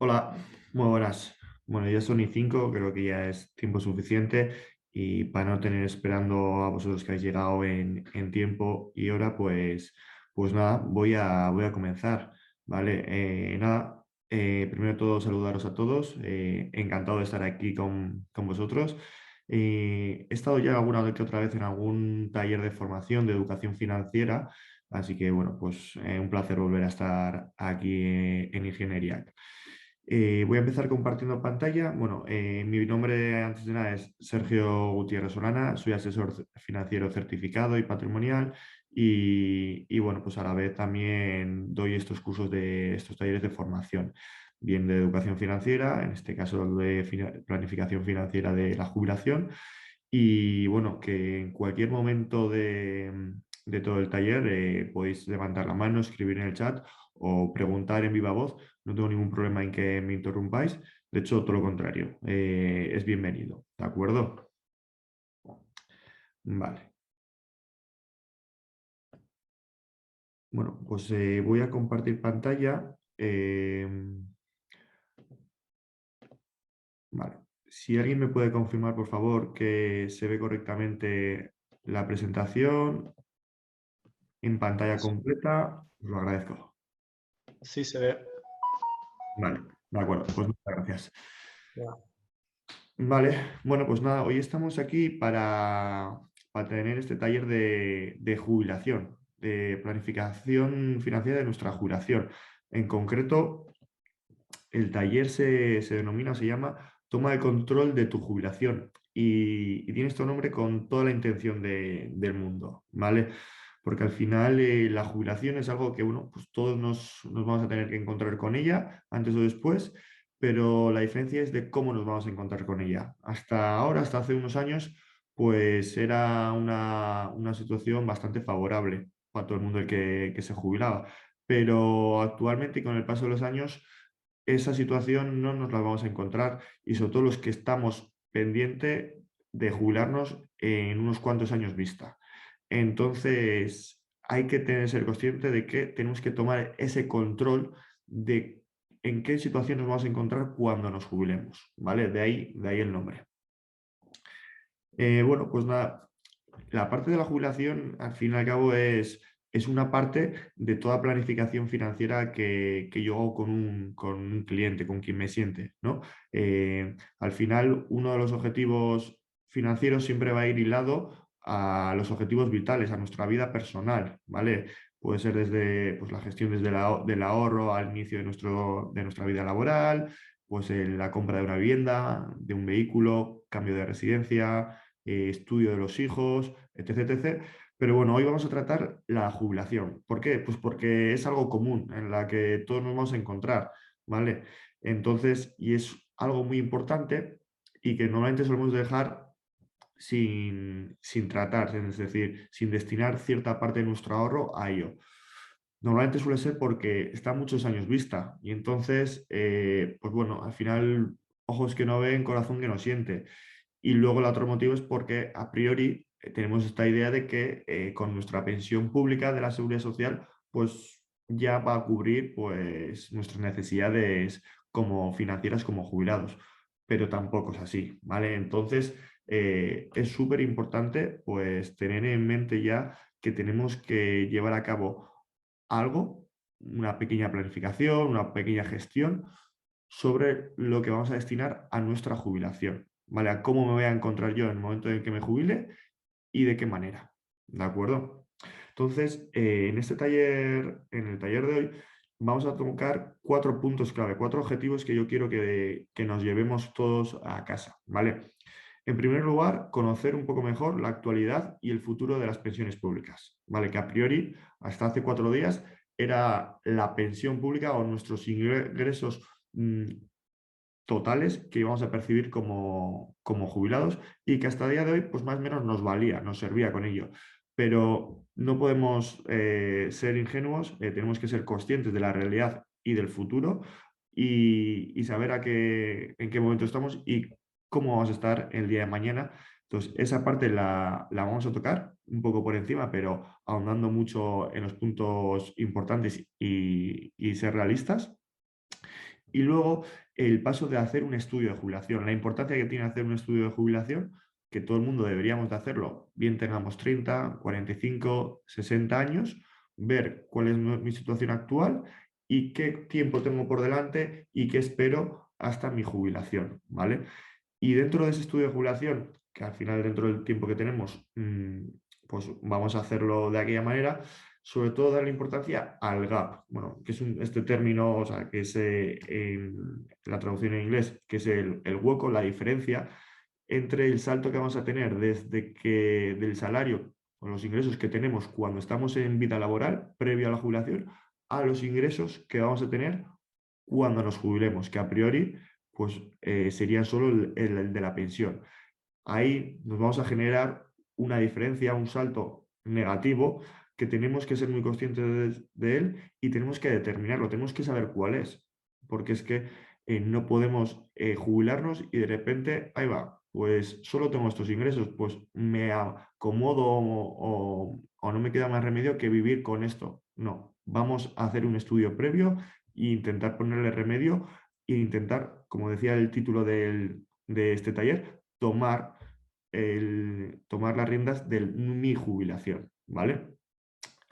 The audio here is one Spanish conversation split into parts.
Hola, muy buenas. Bueno, ya son y 5, creo que ya es tiempo suficiente y para no tener esperando a vosotros que habéis llegado en tiempo y hora, pues nada, voy a comenzar, ¿vale? Nada, primero de todo saludaros a todos, encantado de estar aquí con vosotros. He estado ya alguna vez que otra vez en algún taller de formación de educación financiera, así que bueno, pues un placer volver a estar aquí en Ingeniería. Voy a empezar compartiendo pantalla. Bueno, mi nombre antes de nada es Sergio Gutiérrez Solana, soy asesor financiero certificado y patrimonial y bueno, pues a la vez también doy estos cursos de estos talleres de formación, bien de educación financiera, en este caso de planificación financiera de la jubilación y bueno, que en cualquier momento de todo el taller podéis levantar la mano, escribir en el chat o preguntar en viva voz. No tengo ningún problema en que me interrumpáis. De hecho, todo lo contrario, es bienvenido. ¿De acuerdo? Vale. Bueno, pues voy a compartir pantalla. Vale. Si alguien me puede confirmar, por favor, que se ve correctamente la presentación en pantalla completa, os lo agradezco. Sí, se ve. Vale, de acuerdo, pues muchas gracias. Ya. Vale, bueno, pues nada, hoy estamos aquí para tener este taller de jubilación, de planificación financiera de nuestra jubilación. En concreto, el taller se denomina, se llama Toma de control de tu jubilación y tiene este nombre con toda la intención del mundo, ¿vale? Porque al final la jubilación es algo que, bueno, pues todos nos vamos a tener que encontrar con ella antes o después, pero la diferencia es de cómo nos vamos a encontrar con ella. Hasta ahora, hasta hace unos años, pues era una situación bastante favorable para todo el mundo que se jubilaba, pero actualmente y con el paso de los años esa situación no nos la vamos a encontrar y sobre todo los que estamos pendientes de jubilarnos en unos cuantos años vista. Entonces, hay que ser consciente de que tenemos que tomar ese control de en qué situación nos vamos a encontrar cuando nos jubilemos, ¿vale? De ahí el nombre. Bueno, pues nada, la parte de la jubilación, al fin y al cabo, es una parte de toda planificación financiera que yo hago con un cliente, con quien me siente, ¿no? Al final, uno de los objetivos financieros siempre va a ir hilado a los objetivos vitales, a nuestra vida personal, ¿vale? Puede ser desde pues, la gestión desde del ahorro al inicio de nuestra vida laboral, pues la compra de una vivienda, de un vehículo, cambio de residencia, estudio de los hijos, etc, etc. Pero bueno, hoy vamos a tratar la jubilación. ¿Por qué? Pues porque es algo común en la que todos nos vamos a encontrar, ¿vale? Entonces, y es algo muy importante y que normalmente solemos dejar sin tratar, es decir, sin destinar cierta parte de nuestro ahorro a ello. Normalmente suele ser porque está muchos años vista y entonces, pues bueno, al final, ojos que no ven, corazón que no siente. Y luego el otro motivo es porque a priori tenemos esta idea de que con nuestra pensión pública de la Seguridad Social, pues ya va a cubrir pues, nuestras necesidades como financieras como jubilados, pero tampoco es así, ¿vale? Entonces es súper importante pues tener en mente ya que tenemos que llevar a cabo algo, una pequeña planificación, una pequeña gestión sobre lo que vamos a destinar a nuestra jubilación, ¿vale? A cómo me voy a encontrar yo en el momento en que me jubile y de qué manera, ¿de acuerdo? Entonces, en este taller, en el taller de hoy, vamos a tocar 4 puntos clave, 4 objetivos que yo quiero que nos llevemos todos a casa, ¿vale? En primer lugar, conocer un poco mejor la actualidad y el futuro de las pensiones públicas, ¿vale? Que a priori, hasta hace 4 días, era la pensión pública o nuestros ingresos totales que íbamos a percibir como jubilados y que hasta el día de hoy, pues más o menos nos valía, nos servía con ello. Pero no podemos ser ingenuos, tenemos que ser conscientes de la realidad y del futuro y saber en qué momento estamos y cómo vamos a estar el día de mañana. Entonces, esa parte la vamos a tocar un poco por encima, pero ahondando mucho en los puntos importantes y ser realistas. Y luego el paso de hacer un estudio de jubilación, la importancia que tiene hacer un estudio de jubilación, que todo el mundo deberíamos de hacerlo, bien tengamos 30, 45, 60 años, ver cuál es mi situación actual y qué tiempo tengo por delante y qué espero hasta mi jubilación, ¿vale? Y dentro de ese estudio de jubilación, que al final dentro del tiempo que tenemos, pues vamos a hacerlo de aquella manera, sobre todo darle importancia al gap, bueno, que es este término, o sea, que es la traducción en inglés, que es el hueco, la diferencia entre el salto que vamos a tener desde que del salario o los ingresos que tenemos cuando estamos en vida laboral, previo a la jubilación, a los ingresos que vamos a tener cuando nos jubilemos, que a priori pues sería solo el de la pensión. Ahí nos vamos a generar una diferencia, un salto negativo que tenemos que ser muy conscientes de él y tenemos que determinarlo, tenemos que saber cuál es, porque es que no podemos jubilarnos y de repente, ahí va, pues solo tengo estos ingresos, pues me acomodo o no me queda más remedio que vivir con esto. No, vamos a hacer un estudio previo e intentar ponerle remedio e intentar, como decía el título de este taller, tomar las riendas de mi jubilación, ¿vale?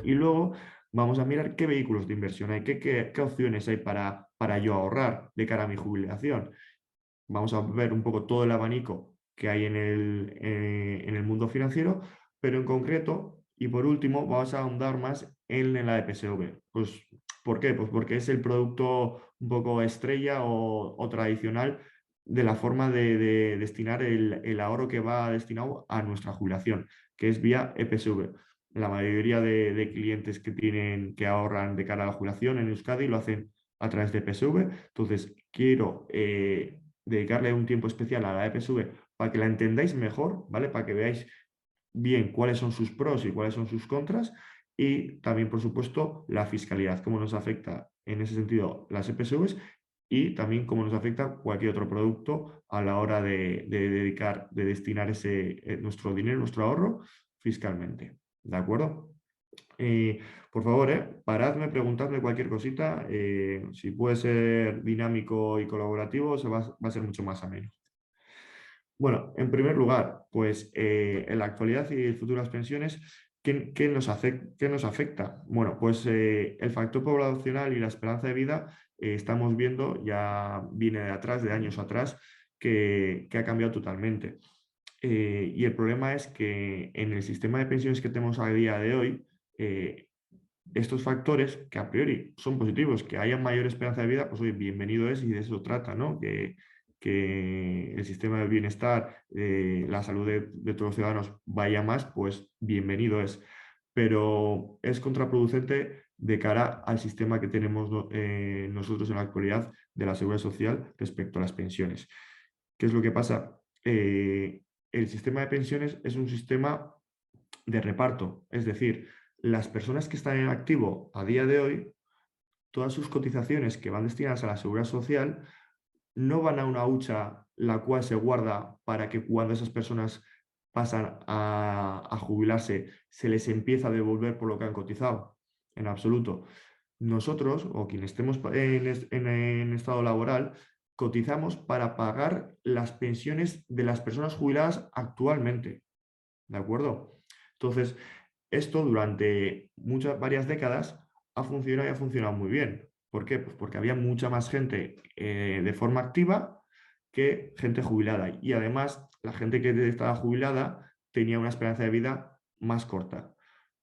Y luego vamos a mirar qué vehículos de inversión hay, qué opciones hay para yo ahorrar de cara a mi jubilación. Vamos a ver un poco todo el abanico que hay en el mundo financiero, pero en concreto, y por último, vamos a ahondar más en la EPSV. Pues, ¿por qué? Pues porque es el producto un poco estrella o tradicional de la forma de destinar el ahorro que va destinado a nuestra jubilación, que es vía EPSV. La mayoría de clientes que ahorran de cara a la jubilación en Euskadi lo hacen a través de EPSV. Entonces, quiero dedicarle un tiempo especial a la EPSV para que la entendáis mejor, ¿vale? Para que veáis bien cuáles son sus pros y cuáles son sus contras y también, por supuesto, la fiscalidad, cómo nos afecta en ese sentido las EPSVs y también cómo nos afecta cualquier otro producto a la hora de destinar nuestro dinero, nuestro ahorro fiscalmente. ¿De acuerdo? Por favor, paradme, preguntadme cualquier cosita. Si puede ser dinámico y colaborativo, va a ser mucho más ameno. Bueno, en primer lugar, pues en la actualidad y futuras pensiones, ¿qué nos afecta? Bueno, pues el factor poblacional y la esperanza de vida estamos viendo, ya viene de atrás, de años atrás, que ha cambiado totalmente. Y el problema es que en el sistema de pensiones que tenemos a día de hoy, eh, estos factores que a priori son positivos, que haya mayor esperanza de vida, pues oye, bienvenido es y de eso trata, ¿no? Que el sistema de bienestar, la salud de todos los ciudadanos vaya más, pues bienvenido es. Pero es contraproducente de cara al sistema que tenemos nosotros en la actualidad de la seguridad social respecto a las pensiones. ¿Qué es lo que pasa? El sistema de pensiones es un sistema de reparto, es decir, las personas que están en activo a día de hoy, todas sus cotizaciones que van destinadas a la seguridad social no van a una hucha la cual se guarda para que cuando esas personas pasan a jubilarse se les empieza a devolver por lo que han cotizado. En absoluto. Nosotros, o quienes estemos en estado laboral, cotizamos para pagar las pensiones de las personas jubiladas actualmente. ¿De acuerdo? Entonces, esto durante varias décadas ha funcionado y ha funcionado muy bien. ¿Por qué? Pues porque había mucha más gente de forma activa que gente jubilada. Y además, la gente que estaba jubilada tenía una esperanza de vida más corta.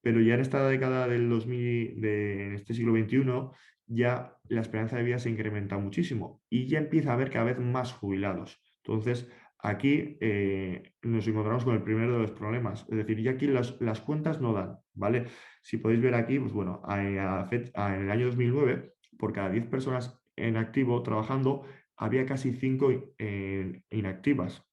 Pero ya en esta década del 2000, en este siglo XXI, ya la esperanza de vida se incrementa muchísimo y ya empieza a haber cada vez más jubilados. Entonces, aquí nos encontramos con el primero de los problemas. Es decir, ya aquí las cuentas no dan, ¿vale? Si podéis ver aquí, pues bueno, en el año 2009, por cada 10 personas en activo trabajando, había casi 5 inactivas.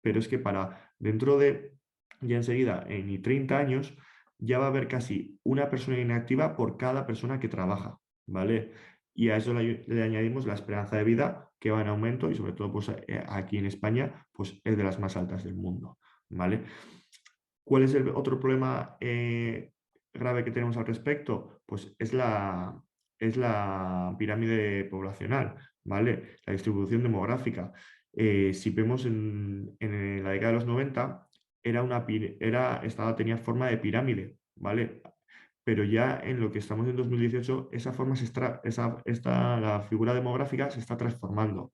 Pero es que para dentro de, ya enseguida, en 30 años, ya va a haber casi una persona inactiva por cada persona que trabaja, ¿vale? Y a eso le añadimos la esperanza de vida que va en aumento y sobre todo pues, aquí en España pues, es de las más altas del mundo. ¿Vale? ¿Cuál es el otro problema grave que tenemos al respecto? Pues es la pirámide poblacional. ¿vale? La distribución demográfica. Si vemos en la década de los 90, tenía forma de pirámide, ¿vale? Pero ya en lo que estamos en 2018, esa forma la figura demográfica se está transformando,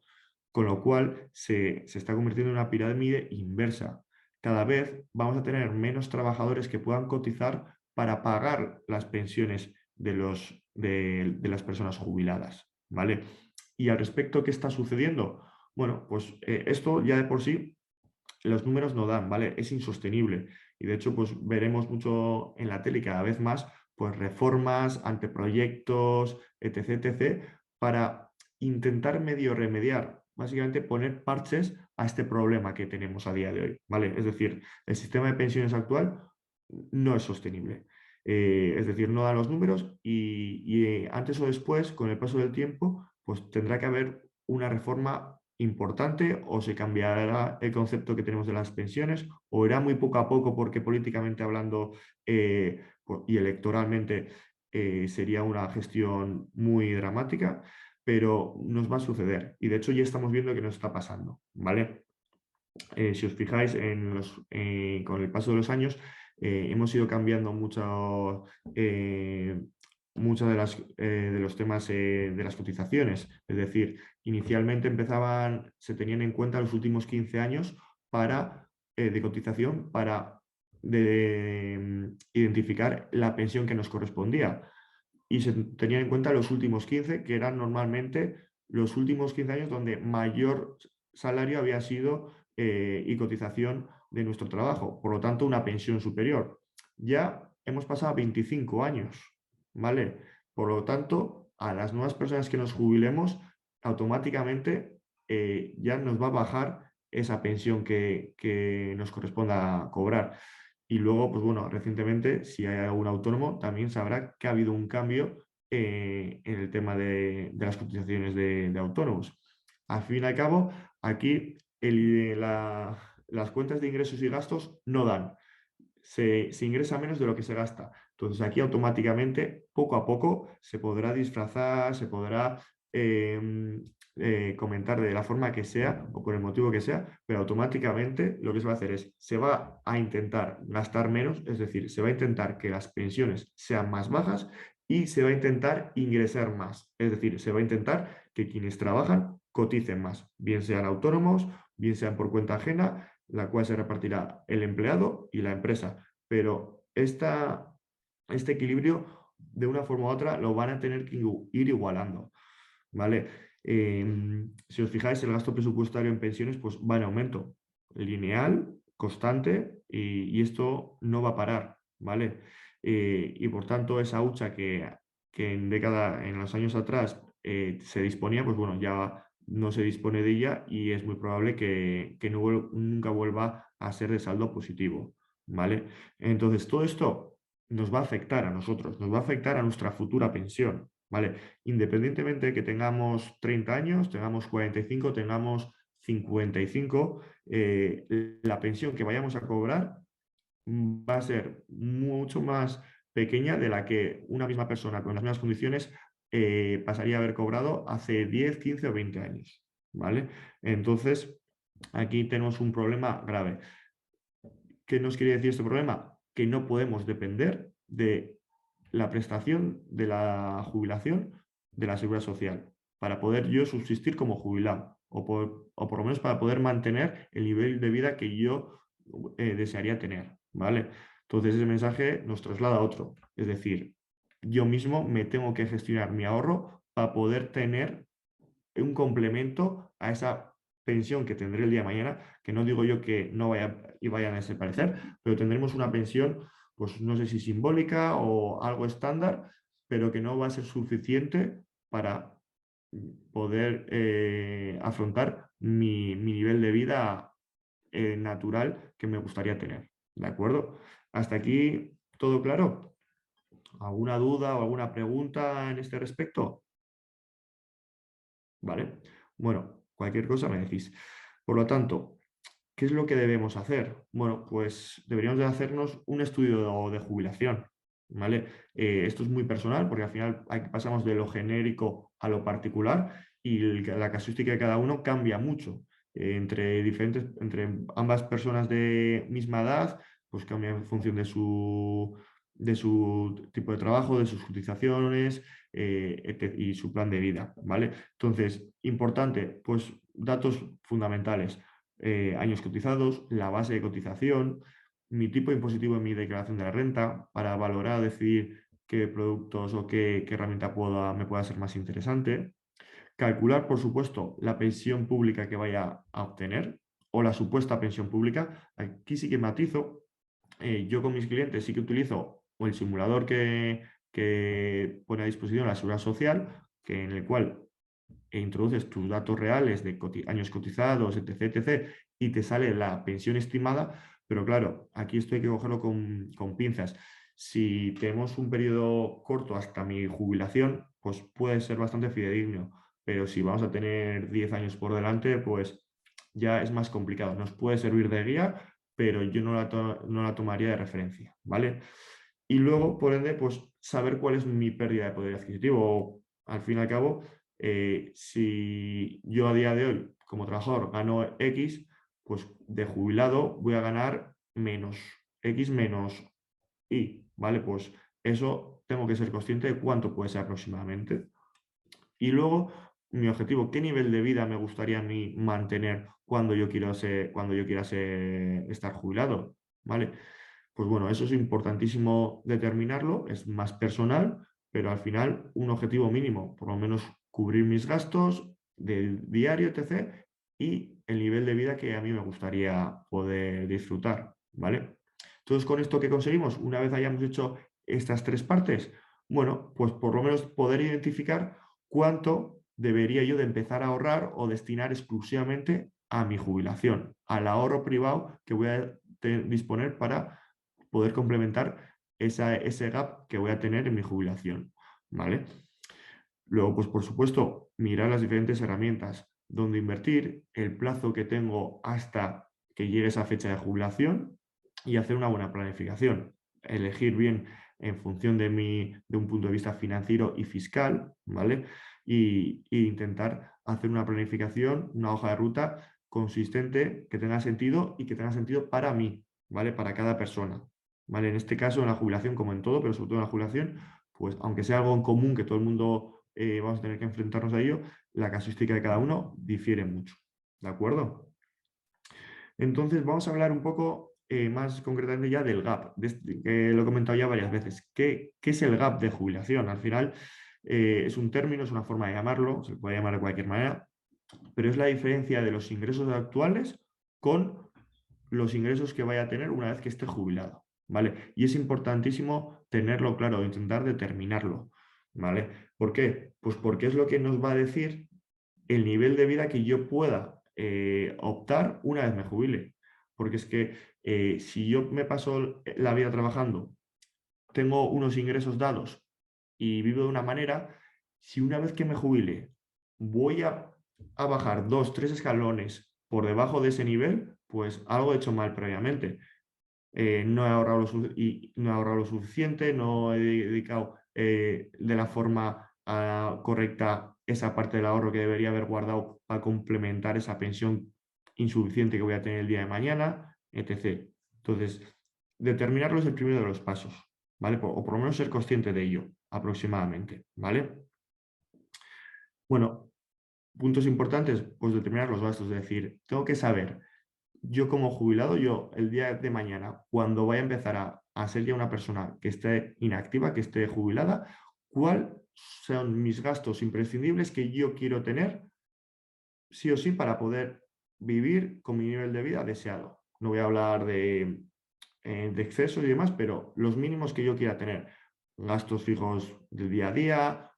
con lo cual se está convirtiendo en una pirámide inversa. Cada vez vamos a tener menos trabajadores que puedan cotizar para pagar las pensiones de las personas jubiladas, ¿vale? Y al respecto, ¿qué está sucediendo? Bueno, pues esto ya de por sí los números no dan, ¿vale? Es insostenible. Y de hecho, pues veremos mucho en la tele y cada vez más, pues reformas, anteproyectos, etc., etc., para intentar medio remediar, básicamente poner parches a este problema que tenemos a día de hoy, ¿vale? Es decir, el sistema de pensiones actual no es sostenible. Es decir, no da los números y antes o después, con el paso del tiempo, pues tendrá que haber una reforma importante o se cambiará el concepto que tenemos de las pensiones o irá muy poco a poco porque políticamente hablando y electoralmente sería una gestión muy dramática, pero nos va a suceder y de hecho ya estamos viendo que nos está pasando, ¿vale? Si os fijáis, con el paso de los años hemos ido cambiando muchos de los temas de las cotizaciones. Es decir, inicialmente se tenían en cuenta los últimos 15 años de cotización para identificar la pensión que nos correspondía. Y se tenían en cuenta los últimos 15, que eran normalmente los últimos 15 años donde mayor salario había sido y cotización de nuestro trabajo, por lo tanto una pensión superior. Ya hemos pasado a 25 años, ¿vale? Por lo tanto, a las nuevas personas que nos jubilemos, automáticamente ya nos va a bajar esa pensión que nos corresponda cobrar. Y luego, pues bueno, recientemente, si hay algún autónomo, también sabrá que ha habido un cambio en el tema de las cotizaciones de autónomos. Al fin y al cabo, aquí las cuentas de ingresos y gastos no dan. Se ingresa menos de lo que se gasta. Entonces aquí automáticamente, poco a poco, se podrá disfrazar, se podrá comentar de la forma que sea o por el motivo que sea, pero automáticamente lo que se va a hacer se va a intentar gastar menos, es decir, se va a intentar que las pensiones sean más bajas y se va a intentar ingresar más, es decir, se va a intentar que quienes trabajan coticen más, bien sean autónomos, bien sean por cuenta ajena, la cual se repartirá el empleado y la empresa. Pero este equilibrio, de una forma u otra, lo van a tener que ir igualando, ¿vale? Si os fijáis, el gasto presupuestario en pensiones pues, va en aumento, lineal, constante, y esto no va a parar, ¿vale? Y por tanto, esa hucha que en los años atrás se disponía, pues bueno, ya no se dispone de ella y es muy probable que nunca vuelva a ser de saldo positivo, ¿vale? Entonces, todo esto nos va a afectar a nosotros, nos va a afectar a nuestra futura pensión, ¿vale? Independientemente de que tengamos 30 años, tengamos 45, tengamos 55, la pensión que vayamos a cobrar va a ser mucho más pequeña de la que una misma persona con las mismas condiciones pasaría a haber cobrado hace 10, 15 o 20 años, ¿vale? Entonces, aquí tenemos un problema grave. ¿Qué nos quiere decir este problema? Que no podemos depender de la prestación de la jubilación de la seguridad social para poder yo subsistir como jubilado o por lo menos para poder mantener el nivel de vida que yo desearía tener, ¿vale? Entonces ese mensaje nos traslada a otro, es decir, yo mismo me tengo que gestionar mi ahorro para poder tener un complemento a esa pensión que tendré el día de mañana, que no digo yo que no vayan a desaparecer, pero tendremos una pensión, pues no sé si simbólica o algo estándar, pero que no va a ser suficiente para poder afrontar mi nivel de vida natural que me gustaría tener. ¿De acuerdo? Hasta aquí, ¿todo claro? ¿Alguna duda o alguna pregunta en este respecto? ¿Vale? Bueno, cualquier cosa me decís. Por lo tanto, ¿qué es lo que debemos hacer? Bueno, pues deberíamos de hacernos un estudio de jubilación, ¿vale? Esto es muy personal porque al final pasamos de lo genérico a lo particular y la casuística de cada uno cambia mucho. Entre ambas personas de misma edad, pues cambia en función de su tipo de trabajo, de sus cotizaciones y su plan de vida, ¿vale? Entonces, importante, pues datos fundamentales, años cotizados, la base de cotización, mi tipo impositivo en mi declaración de la renta para valorar, decidir qué productos o qué herramienta me pueda ser más interesante. Calcular, por supuesto, la pensión pública que vaya a obtener o la supuesta pensión pública. Aquí sí que matizo. Yo con mis clientes sí que utilizo o el simulador que pone a disposición la Seguridad Social, en el cual introduces tus datos reales de años cotizados, etc, etc, y te sale la pensión estimada, pero claro, aquí esto hay que cogerlo con pinzas. Si tenemos un periodo corto hasta mi jubilación, pues puede ser bastante fidedigno, pero si vamos a tener 10 años por delante, pues ya es más complicado. Nos puede servir de guía, pero yo no la tomaría de referencia, ¿vale? Y luego, por ende, pues saber cuál es mi pérdida de poder adquisitivo. Al fin y al cabo, si yo a día de hoy, como trabajador, gano X, pues de jubilado voy a ganar menos X menos Y, ¿vale? Pues eso tengo que ser consciente de cuánto puede ser aproximadamente. Y luego, mi objetivo, ¿qué nivel de vida me gustaría a mí mantener cuando yo quiera estar jubilado? ¿Vale? Pues bueno, eso es importantísimo determinarlo, es más personal, pero al final un objetivo mínimo, por lo menos cubrir mis gastos del diario, etc. Y el nivel de vida que a mí me gustaría poder disfrutar, ¿vale? Entonces, con esto que conseguimos, una vez hayamos hecho estas tres partes, bueno, pues por lo menos poder identificar cuánto debería yo de empezar a ahorrar o destinar exclusivamente a mi jubilación, al ahorro privado que voy a disponer para poder complementar ese gap que voy a tener en mi jubilación, ¿vale? Luego, pues por supuesto, mirar las diferentes herramientas donde invertir, el plazo que tengo hasta que llegue esa fecha de jubilación y hacer una buena planificación. Elegir bien en función de un punto de vista financiero y fiscal, ¿vale? Y intentar hacer una planificación, una hoja de ruta consistente, que tenga sentido y que tenga sentido para mí, ¿vale? Para cada persona, ¿vale? En este caso, en la jubilación, como en todo, pero sobre todo en la jubilación, pues aunque sea algo en común que todo el mundo vamos a tener que enfrentarnos a ello, la casuística de cada uno difiere mucho. ¿De acuerdo? Entonces vamos a hablar un poco más concretamente ya del gap, que lo he comentado ya varias veces. ¿Qué es el gap de jubilación? Al final es un término, es una forma de llamarlo, se puede llamar de cualquier manera, pero es la diferencia de los ingresos actuales con los ingresos que vaya a tener una vez que esté jubilado, ¿vale? Y es importantísimo tenerlo claro, intentar determinarlo, ¿vale? ¿Por qué? Pues porque es lo que nos va a decir el nivel de vida que yo pueda optar una vez me jubile. Porque es que si yo me paso la vida trabajando, tengo unos ingresos dados y vivo de una manera, si una vez que me jubile voy a bajar 2, 3 escalones por debajo de ese nivel, pues algo he hecho mal previamente. No he ahorrado no he ahorrado lo suficiente, no he dedicado de la forma correcta esa parte del ahorro que debería haber guardado para complementar esa pensión insuficiente que voy a tener el día de mañana, etc. Entonces, determinarlo es el primero de los pasos, ¿vale? O por lo menos ser consciente de ello aproximadamente, ¿vale? Bueno, puntos importantes, pues determinar los gastos, es decir, tengo que saber yo como jubilado, yo el día de mañana, cuando vaya a empezar a ser ya una persona que esté inactiva, que esté jubilada, cuáles son mis gastos imprescindibles que yo quiero tener sí o sí para poder vivir con mi nivel de vida deseado. No voy a hablar de exceso y demás, pero los mínimos que yo quiera tener. Gastos fijos del día a día,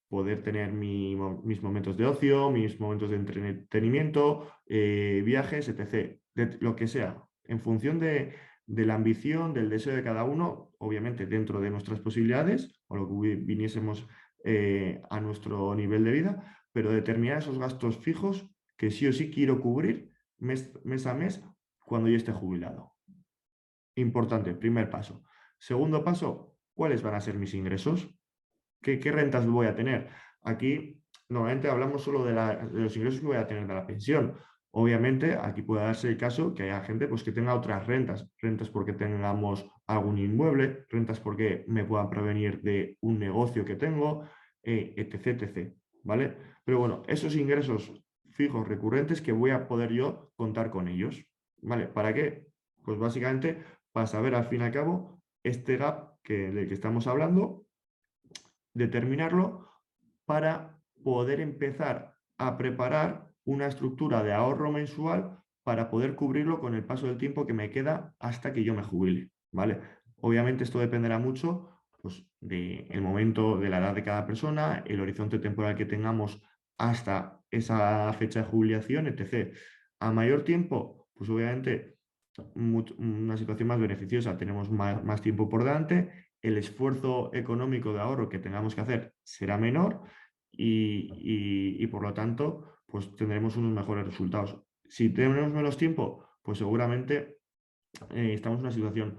poder tener mis momentos de ocio, mis momentos de entretenimiento, viajes, etc. Lo que sea, en función de la ambición, del deseo de cada uno, obviamente dentro de nuestras posibilidades o lo que viniésemos a nuestro nivel de vida, pero determinar esos gastos fijos que sí o sí quiero cubrir mes a mes cuando yo esté jubilado. Importante, primer paso. Segundo paso, ¿cuáles van a ser mis ingresos? ¿Qué rentas voy a tener? Aquí normalmente hablamos solo de los ingresos que voy a tener de la pensión. Obviamente, aquí puede darse el caso que haya gente pues, que tenga otras rentas, rentas porque tengamos algún inmueble, rentas porque me puedan prevenir de un negocio que tengo, etc, etc. ¿Vale? Pero bueno, esos ingresos fijos recurrentes que voy a poder yo contar con ellos. ¿Vale? ¿Para qué? Pues básicamente para saber al fin y al cabo este gap del que estamos hablando, determinarlo para poder empezar a preparar una estructura de ahorro mensual para poder cubrirlo con el paso del tiempo que me queda hasta que yo me jubile, ¿vale? Obviamente esto dependerá mucho pues, del momento, de la edad de cada persona, el horizonte temporal que tengamos hasta esa fecha de jubilación, etc. A mayor tiempo, pues obviamente una situación más beneficiosa, tenemos más tiempo por delante, el esfuerzo económico de ahorro que tengamos que hacer será menor y por lo tanto pues tendremos unos mejores resultados. Si tenemos menos tiempo, pues seguramente estamos en una situación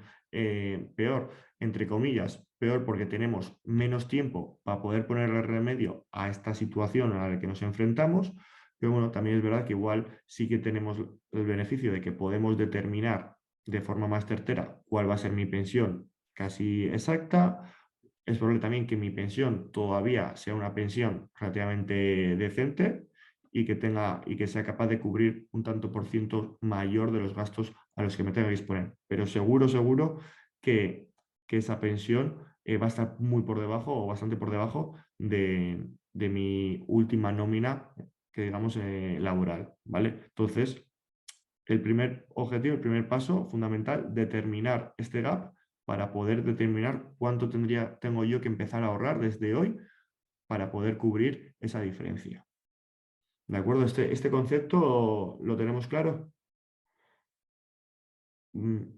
peor, entre comillas, peor porque tenemos menos tiempo para poder ponerle remedio a esta situación a la que nos enfrentamos, pero bueno, también es verdad que igual sí que tenemos el beneficio de que podemos determinar de forma más certera cuál va a ser mi pensión casi exacta. Es probable también que mi pensión todavía sea una pensión relativamente decente y que tenga y que sea capaz de cubrir un tanto por ciento mayor de los gastos a los que me tenga que disponer. Pero seguro, seguro que, que esa pensión va a estar muy por debajo o bastante por debajo de mi última nómina, que digamos laboral, ¿vale? Entonces, el primer objetivo, el primer paso fundamental, determinar este gap para poder determinar cuánto tengo yo que empezar a ahorrar desde hoy para poder cubrir esa diferencia. ¿De acuerdo? Este concepto lo tenemos claro.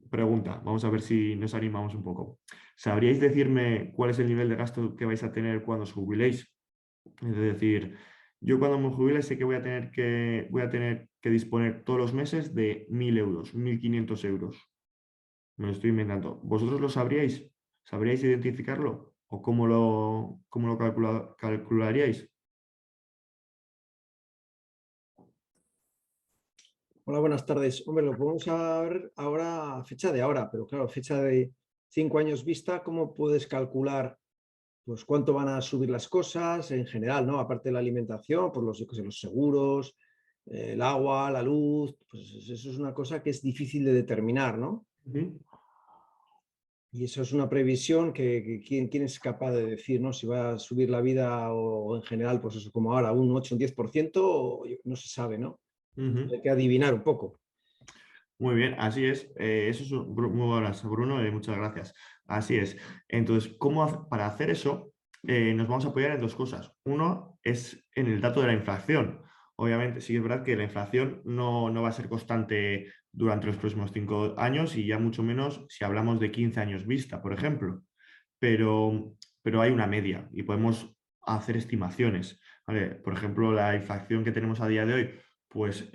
Pregunta, vamos a ver si nos animamos un poco. ¿Sabríais decirme cuál es el nivel de gasto que vais a tener cuando os jubiléis? Es decir, yo cuando me jubile sé que voy a tener que disponer todos los meses de 1.000 euros, 1.500 euros. Me lo estoy inventando. ¿Vosotros lo sabríais? ¿Sabríais identificarlo? ¿O cómo lo calcularíais? Hola, buenas tardes. Hombre, lo podemos ver ahora, fecha de ahora, pero claro, fecha de 5 años vista, ¿cómo puedes calcular pues cuánto van a subir las cosas en general, ¿no? Aparte de la alimentación, por los, yo qué sé, los seguros, el agua, la luz, pues eso es una cosa que es difícil de determinar, ¿no? Ujú. Y eso es una previsión que ¿quién es capaz de decir, ¿no? Si va a subir la vida o en general, pues eso, como ahora, un 8 un 10%, no se sabe, ¿no? Ujú. Hay que adivinar un poco. Muy bien, así es. Eso es muy buenas, Bruno, muchas gracias. Así es. Entonces, para hacer eso, nos vamos a apoyar en dos cosas. Uno es en el dato de la inflación. Obviamente, sí que es verdad que la inflación no va a ser constante durante los próximos 5 años y ya mucho menos si hablamos de 15 años vista, por ejemplo. Pero hay una media y podemos hacer estimaciones. ¿Vale? Por ejemplo, la inflación que tenemos a día de hoy, pues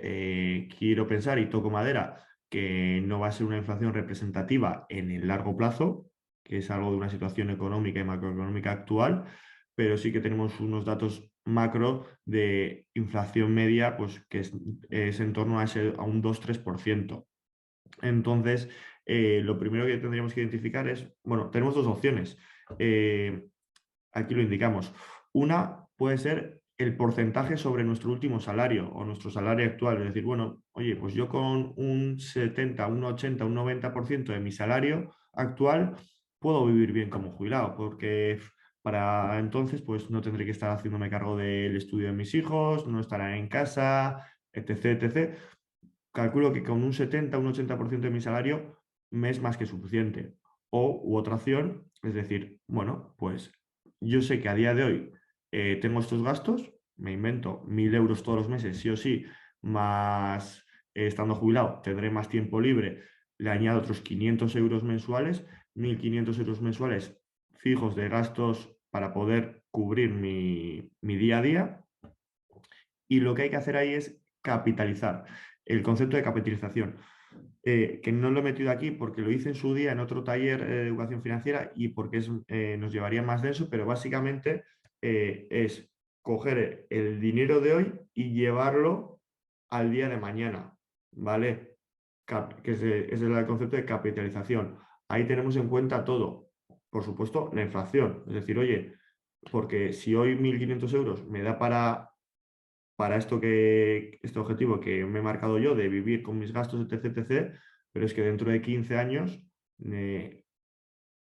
quiero pensar y toco madera que no va a ser una inflación representativa en el largo plazo, que es algo de una situación económica y macroeconómica actual, pero sí que tenemos unos datos macro de inflación media, pues que es en torno a un 2-3%. Entonces, lo primero que tendríamos que identificar es, bueno, tenemos dos opciones. Eh, Aquí lo indicamos. Una puede ser el porcentaje sobre nuestro último salario o nuestro salario actual. Es decir, bueno, oye, pues yo con un 70, un 80, un 90% de mi salario actual puedo vivir bien como jubilado, porque para entonces pues no tendré que estar haciéndome cargo del estudio de mis hijos, no estarán en casa, etc, etc. Calculo que con un 70, un 80% de mi salario me es más que suficiente. U otra opción, es decir, bueno, pues yo sé que a día de hoy tengo estos gastos, me invento 1.000 euros todos los meses, sí o sí, más estando jubilado tendré más tiempo libre, le añado otros 500 euros mensuales, 1.500 euros mensuales fijos de gastos para poder cubrir mi día a día. Y lo que hay que hacer ahí es capitalizar, el concepto de capitalización. Que no lo he metido aquí porque lo hice en su día en otro taller de educación financiera y porque nos llevaría más de eso, pero básicamente es coger el dinero de hoy y llevarlo al día de mañana, ¿vale? Ese es el concepto de capitalización. Ahí tenemos en cuenta todo. Por supuesto, la inflación. Es decir, oye, porque si hoy 1.500 euros me da para este objetivo que me he marcado yo de vivir con mis gastos, etc., pero es que dentro de 15 años,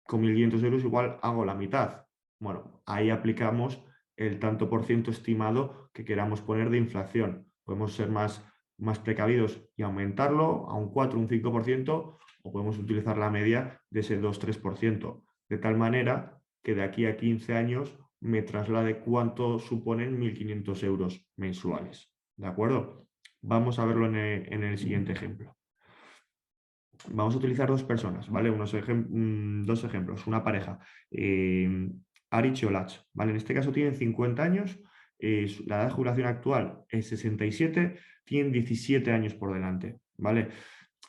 con 1.500 euros igual hago la mitad. Bueno, ahí aplicamos el tanto por ciento estimado que queramos poner de inflación. Podemos ser más precavidos y aumentarlo a un 4, un 5%, o podemos utilizar la media de ese 2-3%, de tal manera que de aquí a 15 años me traslade cuánto suponen 1.500 euros mensuales. ¿De acuerdo? Vamos a verlo en el siguiente ejemplo. Vamos a utilizar dos personas, ¿vale? Dos ejemplos, una pareja, Arich y Olach, ¿vale? En este caso tienen 50 años, la edad de jubilación actual es 67, tienen 17 años por delante, ¿vale?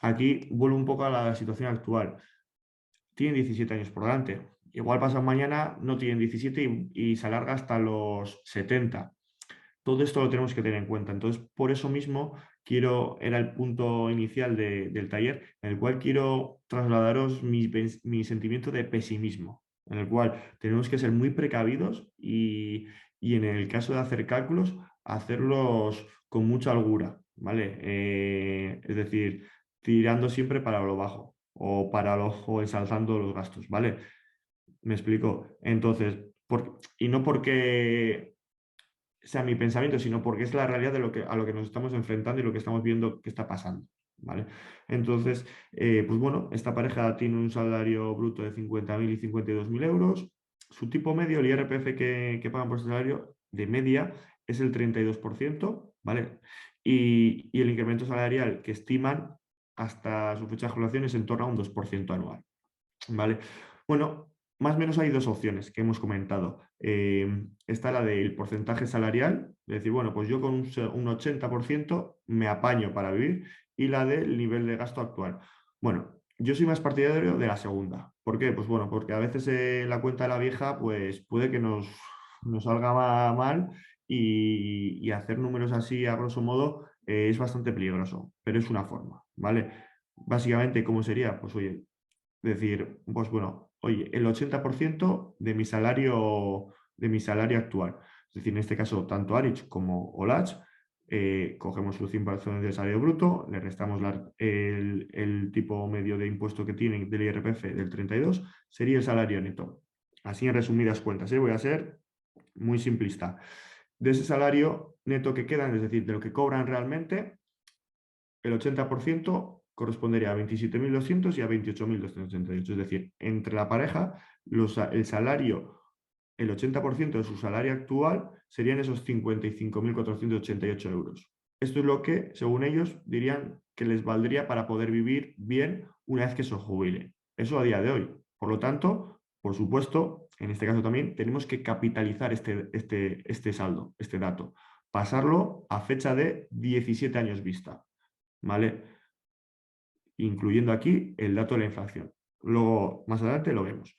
Aquí vuelvo un poco a la situación actual. Tienen 17 años por delante. Igual pasado mañana no tienen 17 y se alarga hasta los 70. Todo esto lo tenemos que tener en cuenta. Entonces, por eso mismo, era el punto inicial del taller, en el cual quiero trasladaros mi sentimiento de pesimismo, en el cual tenemos que ser muy precavidos y en el caso de hacer cálculos, hacerlos con mucha holgura, ¿vale? Es decir, tirando siempre para lo bajo o ensalzando los gastos, ¿vale? Me explico. Entonces, y no porque sea mi pensamiento, sino porque es la realidad a lo que nos estamos enfrentando y lo que estamos viendo que está pasando, ¿vale? Entonces, pues bueno, esta pareja tiene un salario bruto de 50.000 y 52.000 euros. Su tipo medio, el IRPF que pagan por ese salario, de media, es el 32%, ¿vale? Y el incremento salarial que estiman hasta su fecha de jubilación es en torno a un 2% anual, ¿vale? Bueno, más o menos hay dos opciones que hemos comentado. Está la del porcentaje salarial, es decir, bueno, pues yo con un 80% me apaño para vivir, y la del nivel de gasto actual. Bueno, yo soy más partidario de la segunda. ¿Por qué? Pues bueno, porque a veces la cuenta de la vieja pues puede que nos salga mal y hacer números así a grosso modo es bastante peligroso, pero es una forma, ¿vale? Básicamente, ¿cómo sería? Pues oye, decir, pues bueno, oye, el 80% de mi salario actual. Es decir, en este caso, tanto Arich como Olach, cogemos su 100% del salario bruto, le restamos el tipo medio de impuesto que tienen del IRPF del 32, sería el salario neto. Así en resumidas cuentas, voy a ser muy simplista. De ese salario neto que quedan, es decir, de lo que cobran realmente, el 80% correspondería a 27.200 y a 28.288. Es decir, entre la pareja, el salario, el 80% de su salario actual serían esos 55.488 euros. Esto es lo que, según ellos, dirían que les valdría para poder vivir bien una vez que se jubilen. Eso a día de hoy. Por lo tanto, por supuesto, en este caso también tenemos que capitalizar este saldo, este dato, pasarlo a fecha de 17 años vista, ¿vale? Incluyendo aquí el dato de la inflación. Luego, más adelante lo vemos.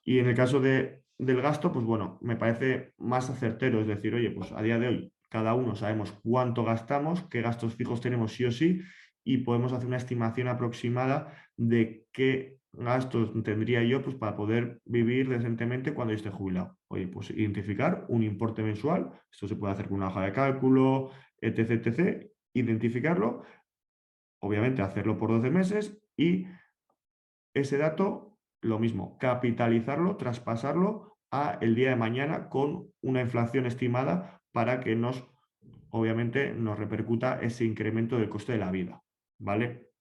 Y en el caso del gasto, pues bueno, me parece más certero, es decir, oye, pues a día de hoy cada uno sabemos cuánto gastamos, qué gastos fijos tenemos sí o sí, y podemos hacer una estimación aproximada de qué gastos tendría yo pues, para poder vivir decentemente cuando yo esté jubilado. Oye, pues identificar un importe mensual, esto se puede hacer con una hoja de cálculo, etc., etc., identificarlo, obviamente hacerlo por 12 meses y ese dato, lo mismo, capitalizarlo, traspasarlo a el día de mañana con una inflación estimada para que obviamente, nos repercuta ese incremento del coste de la vida, ¿vale?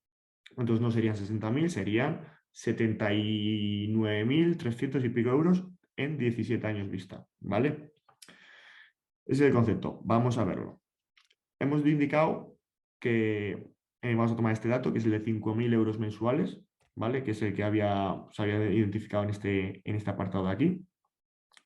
Entonces no serían 60.000, serían 79.300 y pico euros en 17 años vista, ¿vale? Ese es el concepto, vamos a verlo. Hemos indicado que vamos a tomar este dato, que es el de 5.000 euros mensuales, ¿vale? Que es el que se había identificado en este apartado de aquí.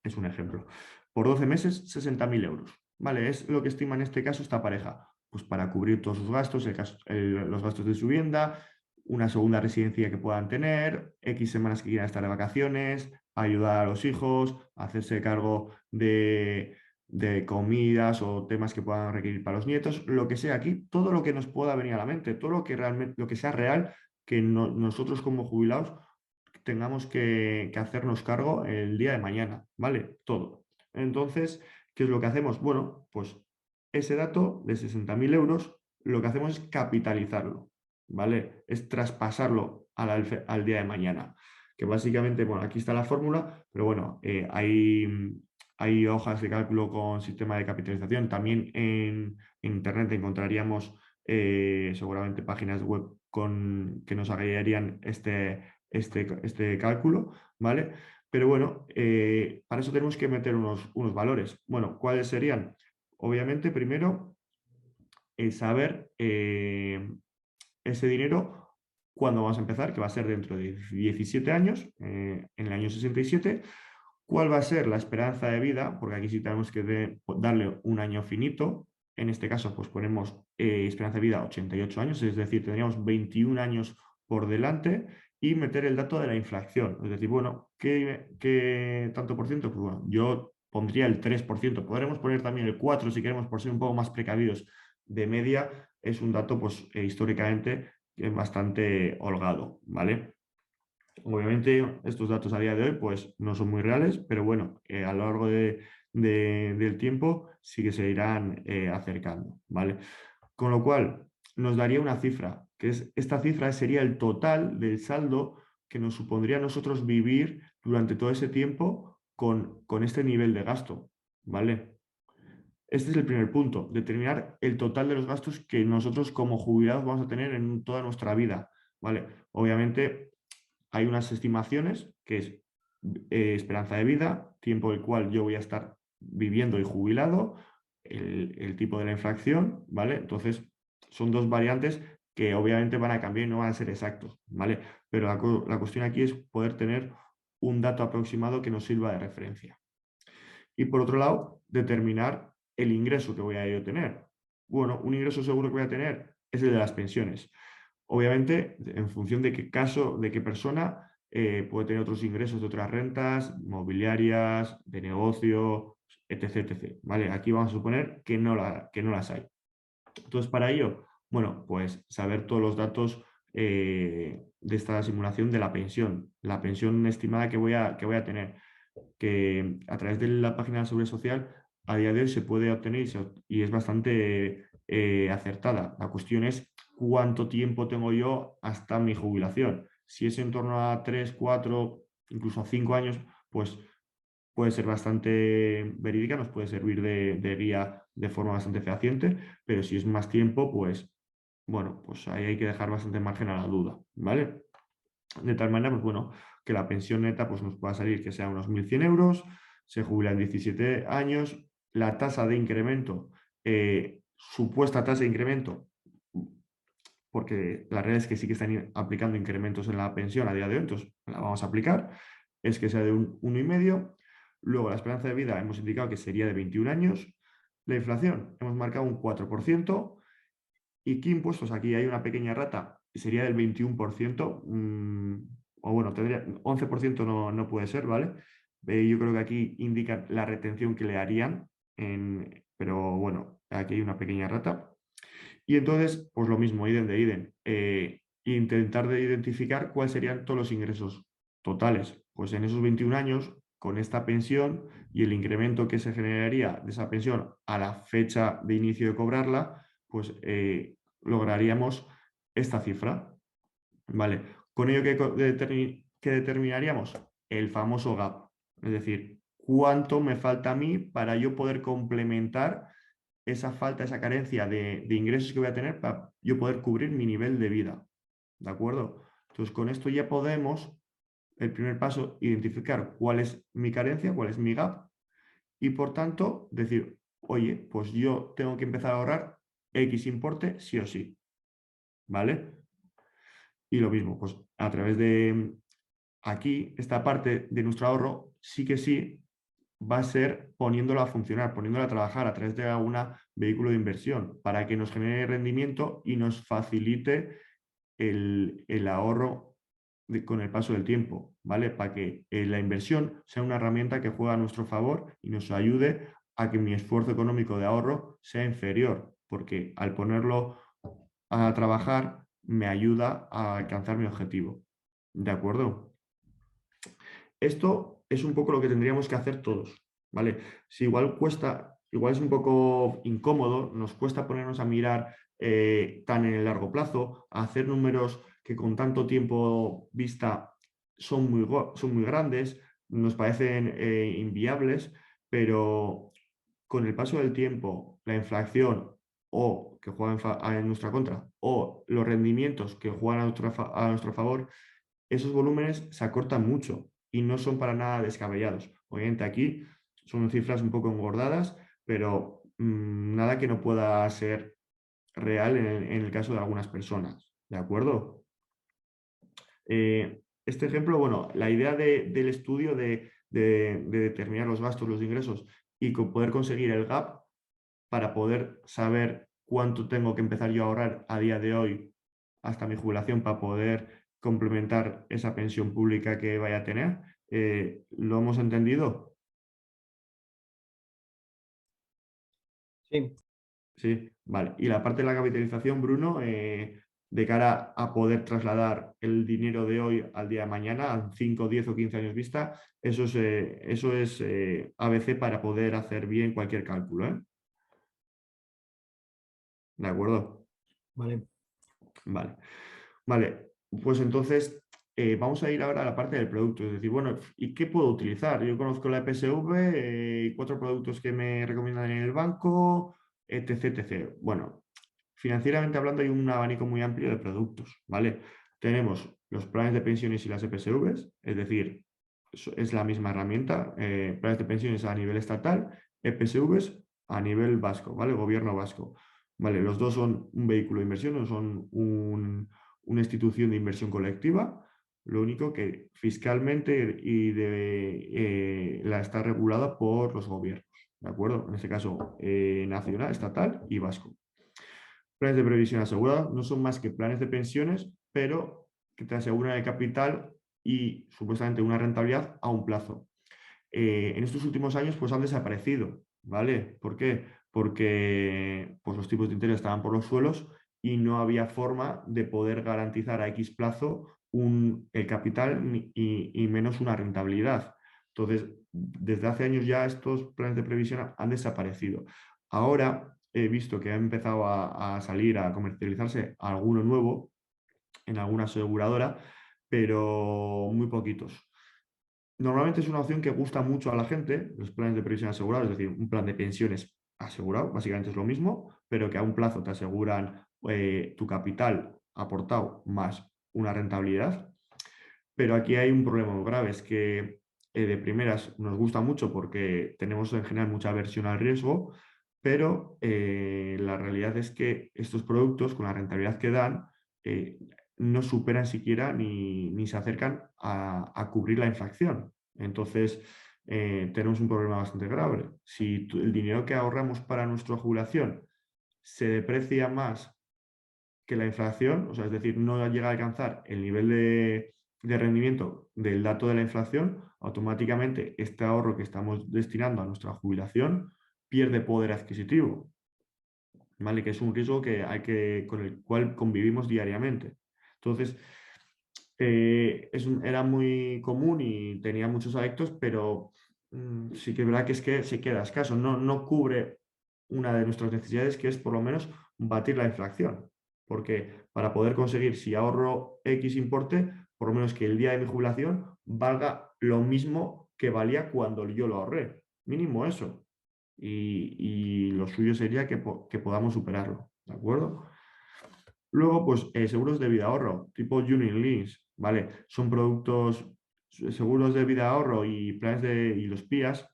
Es un ejemplo. Por 12 meses, 60.000 euros, ¿vale? Es lo que estima en este caso esta pareja, pues para cubrir todos sus gastos, los gastos de su vivienda, una segunda residencia que puedan tener, X semanas que quieran estar de vacaciones, ayudar a los hijos, hacerse cargo de de comidas o temas que puedan requerir para los nietos, lo que sea aquí, todo lo que nos pueda venir a la mente, todo lo que realmente, lo que sea real, que nosotros como jubilados tengamos que hacernos cargo el día de mañana, ¿vale? Todo. Entonces, ¿qué es lo que hacemos? Bueno, pues ese dato de 60.000 euros, lo que hacemos es capitalizarlo, ¿vale? Es traspasarlo al día de mañana. Que básicamente, bueno, aquí está la fórmula, pero bueno, hay hojas de cálculo con sistema de capitalización. También en Internet encontraríamos seguramente páginas web que nos agregarían este cálculo, ¿vale? Pero bueno, para eso tenemos que meter unos valores. Bueno, ¿cuáles serían? Obviamente, primero, saber ese dinero cuándo vamos a empezar, que va a ser dentro de 17 años, en el año 67. ¿Cuál va a ser la esperanza de vida? Porque aquí sí tenemos que darle un año finito. En este caso, pues ponemos esperanza de vida 88 años, es decir, tendríamos 21 años por delante y meter el dato de la inflación. Es decir, bueno, ¿qué tanto por ciento? Pues bueno, yo pondría el 3%. Podremos poner también el 4% si queremos, por ser un poco más precavidos. De media es un dato, pues históricamente bastante holgado, ¿vale? Obviamente estos datos a día de hoy pues no son muy reales, pero bueno, a lo largo del tiempo sí que se irán acercando, ¿vale? Con lo cual nos daría una cifra, que es esta cifra sería el total del saldo que nos supondría a nosotros vivir durante todo ese tiempo con este nivel de gasto, ¿vale? Este es el primer punto, determinar el total de los gastos que nosotros como jubilados vamos a tener en toda nuestra vida, ¿vale? Obviamente hay unas estimaciones que es esperanza de vida, tiempo el cual yo voy a estar viviendo y jubilado, el tipo de la inflación, ¿vale? Entonces, son dos variantes que obviamente van a cambiar y no van a ser exactos, ¿vale? Pero la cuestión aquí es poder tener un dato aproximado que nos sirva de referencia. Y por otro lado, determinar el ingreso que voy a yo tener. Bueno, un ingreso seguro que voy a tener es el de las pensiones. Obviamente, en función de qué caso, de qué persona, puede tener otros ingresos de otras rentas, mobiliarias, de negocio, etc, etc. ¿Vale? Aquí vamos a suponer que no las hay. Entonces, para ello, bueno, pues saber todos los datos de esta simulación de la pensión estimada que voy a tener, que a través de la página de la Seguridad Social a día de hoy se puede obtener y es bastante acertada. La cuestión es cuánto tiempo tengo yo hasta mi jubilación. Si es en torno a 3, 4, incluso a 5 años, pues puede ser bastante verídica, nos puede servir de guía de forma bastante fehaciente, pero si es más tiempo, pues bueno, pues ahí hay que dejar bastante margen a la duda, ¿vale? De tal manera, pues bueno, que la pensión neta pues nos pueda salir que sea unos 1.100 euros, se jubila en 17 años, la tasa de incremento, supuesta tasa de incremento, porque la realidad es que sí que están aplicando incrementos en la pensión a día de hoy, entonces la vamos a aplicar, es que sea de un 1,5. Luego la esperanza de vida hemos indicado que sería de 21 años, la inflación hemos marcado un 4%, ¿y qué impuestos? Aquí hay una pequeña rata, sería del 21%, o bueno, 11% no puede ser, ¿vale? Yo creo que aquí indican la retención que le harían, pero bueno, aquí hay una pequeña rata. Y entonces, pues lo mismo, idem de idem. Intentar de identificar cuáles serían todos los ingresos totales. Pues en esos 21 años, con esta pensión y el incremento que se generaría de esa pensión a la fecha de inicio de cobrarla, pues lograríamos esta cifra. ¿Vale? Con ello, ¿qué determinaríamos? El famoso gap. Es decir, cuánto me falta a mí para yo poder complementar esa falta, esa carencia de ingresos que voy a tener para yo poder cubrir mi nivel de vida. ¿De acuerdo? Entonces, con esto ya podemos, el primer paso, identificar cuál es mi carencia, cuál es mi gap y por tanto decir, oye, pues yo tengo que empezar a ahorrar X importe sí o sí. ¿Vale? Y lo mismo, pues a través de aquí, esta parte de nuestro ahorro sí que sí va a ser poniéndolo a funcionar, poniéndolo a trabajar a través de algún vehículo de inversión para que nos genere rendimiento y nos facilite el ahorro con el paso del tiempo, ¿vale? Para que la inversión sea una herramienta que juega a nuestro favor y nos ayude a que mi esfuerzo económico de ahorro sea inferior, porque al ponerlo a trabajar me ayuda a alcanzar mi objetivo. ¿De acuerdo? Esto es un poco lo que tendríamos que hacer todos, ¿vale? Si igual cuesta, igual es un poco incómodo, nos cuesta ponernos a mirar tan en el largo plazo, a hacer números que con tanto tiempo vista son muy grandes, nos parecen inviables, pero con el paso del tiempo, la inflación o que juega en nuestra contra o los rendimientos que juegan a nuestro favor, esos volúmenes se acortan mucho y no son para nada descabellados. Obviamente aquí son cifras un poco engordadas, pero nada que no pueda ser real en el caso de algunas personas. ¿De acuerdo? Este ejemplo, bueno, la idea del estudio de determinar los gastos, los ingresos y poder conseguir el gap para poder saber cuánto tengo que empezar yo a ahorrar a día de hoy hasta mi jubilación para poder complementar esa pensión pública que vaya a tener. ¿Lo hemos entendido? Sí. Sí, vale. Y la parte de la capitalización, Bruno, de cara a poder trasladar el dinero de hoy al día de mañana, a 5, 10 o 15 años vista, eso es ABC para poder hacer bien cualquier cálculo, ¿eh? ¿De acuerdo? Vale. Vale. Vale, pues entonces vamos a ir ahora a la parte del producto. Es decir, bueno, ¿y qué puedo utilizar? Yo conozco la EPSV, 4 productos que me recomiendan en el banco, etc, etc. Bueno, financieramente hablando hay un abanico muy amplio de productos, ¿vale? Tenemos los planes de pensiones y las EPSVs, es decir, es la misma herramienta, planes de pensiones a nivel estatal, EPSVs a nivel vasco, ¿vale? Gobierno vasco. Vale, los dos son un vehículo de inversión, no son una institución de inversión colectiva, lo único que fiscalmente la está regulada por los gobiernos, ¿de acuerdo? En este caso, nacional, estatal y vasco. Planes de previsión asegurada no son más que planes de pensiones, pero que te aseguran el capital y supuestamente una rentabilidad a un plazo. En estos últimos años pues han desaparecido, ¿vale? ¿Por qué? Porque pues, los tipos de interés estaban por los suelos y no había forma de poder garantizar a X plazo el capital y menos una rentabilidad. Entonces, desde hace años ya estos planes de previsión han desaparecido. Ahora he visto que ha empezado a salir, a comercializarse alguno nuevo en alguna aseguradora, pero muy poquitos. Normalmente es una opción que gusta mucho a la gente, los planes de previsión asegurados, es decir, un plan de pensiones asegurado, básicamente es lo mismo, pero que a un plazo te aseguran tu capital aportado más una rentabilidad. Pero aquí hay un problema muy grave, es que de primeras nos gusta mucho porque tenemos en general mucha aversión al riesgo, pero la realidad es que estos productos, con la rentabilidad que dan, no superan siquiera ni se acercan a cubrir la inflación. Entonces, tenemos un problema bastante grave. Si el dinero que ahorramos para nuestra jubilación se deprecia más que la inflación, o sea, es decir, no llega a alcanzar el nivel de rendimiento del dato de la inflación, automáticamente este ahorro que estamos destinando a nuestra jubilación pierde poder adquisitivo, ¿vale? Que es un riesgo con el cual convivimos diariamente. Entonces, era muy común y tenía muchos adeptos, pero sí que es verdad que se queda escaso, no cubre una de nuestras necesidades, que es por lo menos batir la inflación. Porque para poder conseguir, si ahorro X importe, por lo menos que el día de mi jubilación valga lo mismo que valía cuando yo lo ahorré. Mínimo eso. Y lo suyo sería que podamos superarlo. ¿De acuerdo? Luego, pues seguros de vida ahorro, tipo Unit Links, ¿vale? Son productos, seguros de vida ahorro y planes y los PIAs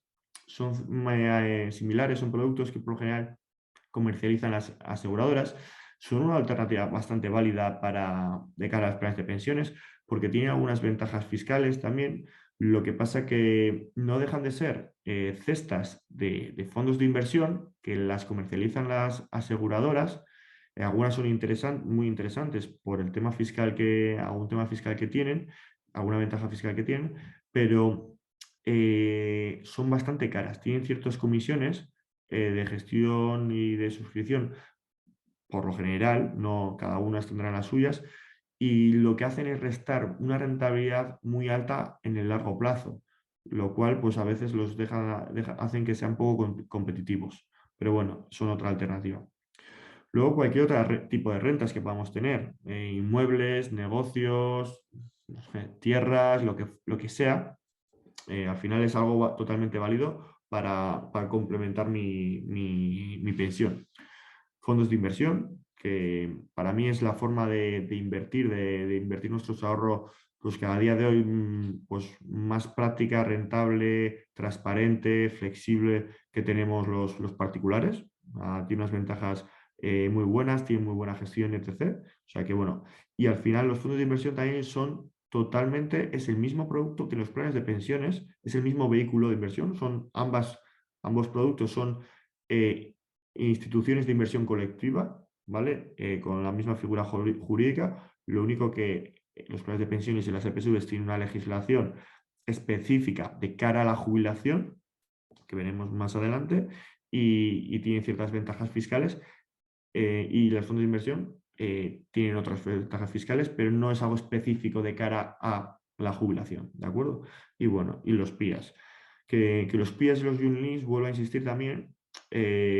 son similares, son productos que por lo general comercializan las aseguradoras. Son una alternativa bastante válida de cara a los planes de pensiones porque tienen algunas ventajas fiscales también. Lo que pasa que no dejan de ser cestas de fondos de inversión que las comercializan las aseguradoras. Algunas son muy interesantes por el tema fiscal algún tema fiscal que tienen, alguna ventaja fiscal que tienen, pero son bastante caras. Tienen ciertas comisiones de gestión y de suscripción, por lo general, no cada una tendrá las suyas, y lo que hacen es restar una rentabilidad muy alta en el largo plazo, lo cual pues a veces los hacen que sean poco competitivos, pero bueno, son otra alternativa. Luego cualquier otro tipo de rentas que podamos tener, inmuebles, negocios, no sé, tierras, lo que sea, al final es algo totalmente válido para complementar mi pensión. Fondos de inversión, que para mí es la forma de invertir, de invertir nuestros ahorros, pues que a día de hoy pues más práctica, rentable, transparente, flexible que tenemos los particulares. Tiene unas ventajas muy buenas, tiene muy buena gestión, etc. O sea que bueno, y al final los fondos de inversión también son totalmente, es el mismo producto que los planes de pensiones, es el mismo vehículo de inversión, son ambos productos son instituciones de inversión colectiva, ¿vale? Con la misma figura jurídica, lo único que los planes de pensiones y las EPSV tienen una legislación específica de cara a la jubilación, que veremos más adelante, y tienen ciertas ventajas fiscales, y los fondos de inversión tienen otras ventajas fiscales, pero no es algo específico de cara a la jubilación, ¿de acuerdo? Y bueno, y los PIAs. Que los PIAs y los Unilings, vuelvo a insistir también,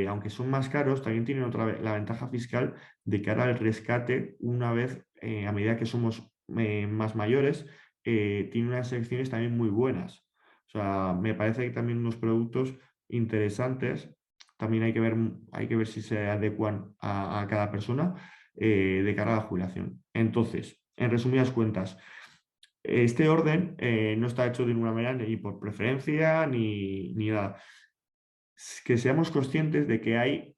aunque son más caros, también tienen la ventaja fiscal de cara al rescate una vez, a medida que somos más mayores, tiene unas selecciones también muy buenas. O sea, me parece que también unos productos interesantes, también hay que ver si se adecuan a cada persona de cara a la jubilación. Entonces, en resumidas cuentas, este orden no está hecho de ninguna manera ni por preferencia ni nada. Que seamos conscientes de que hay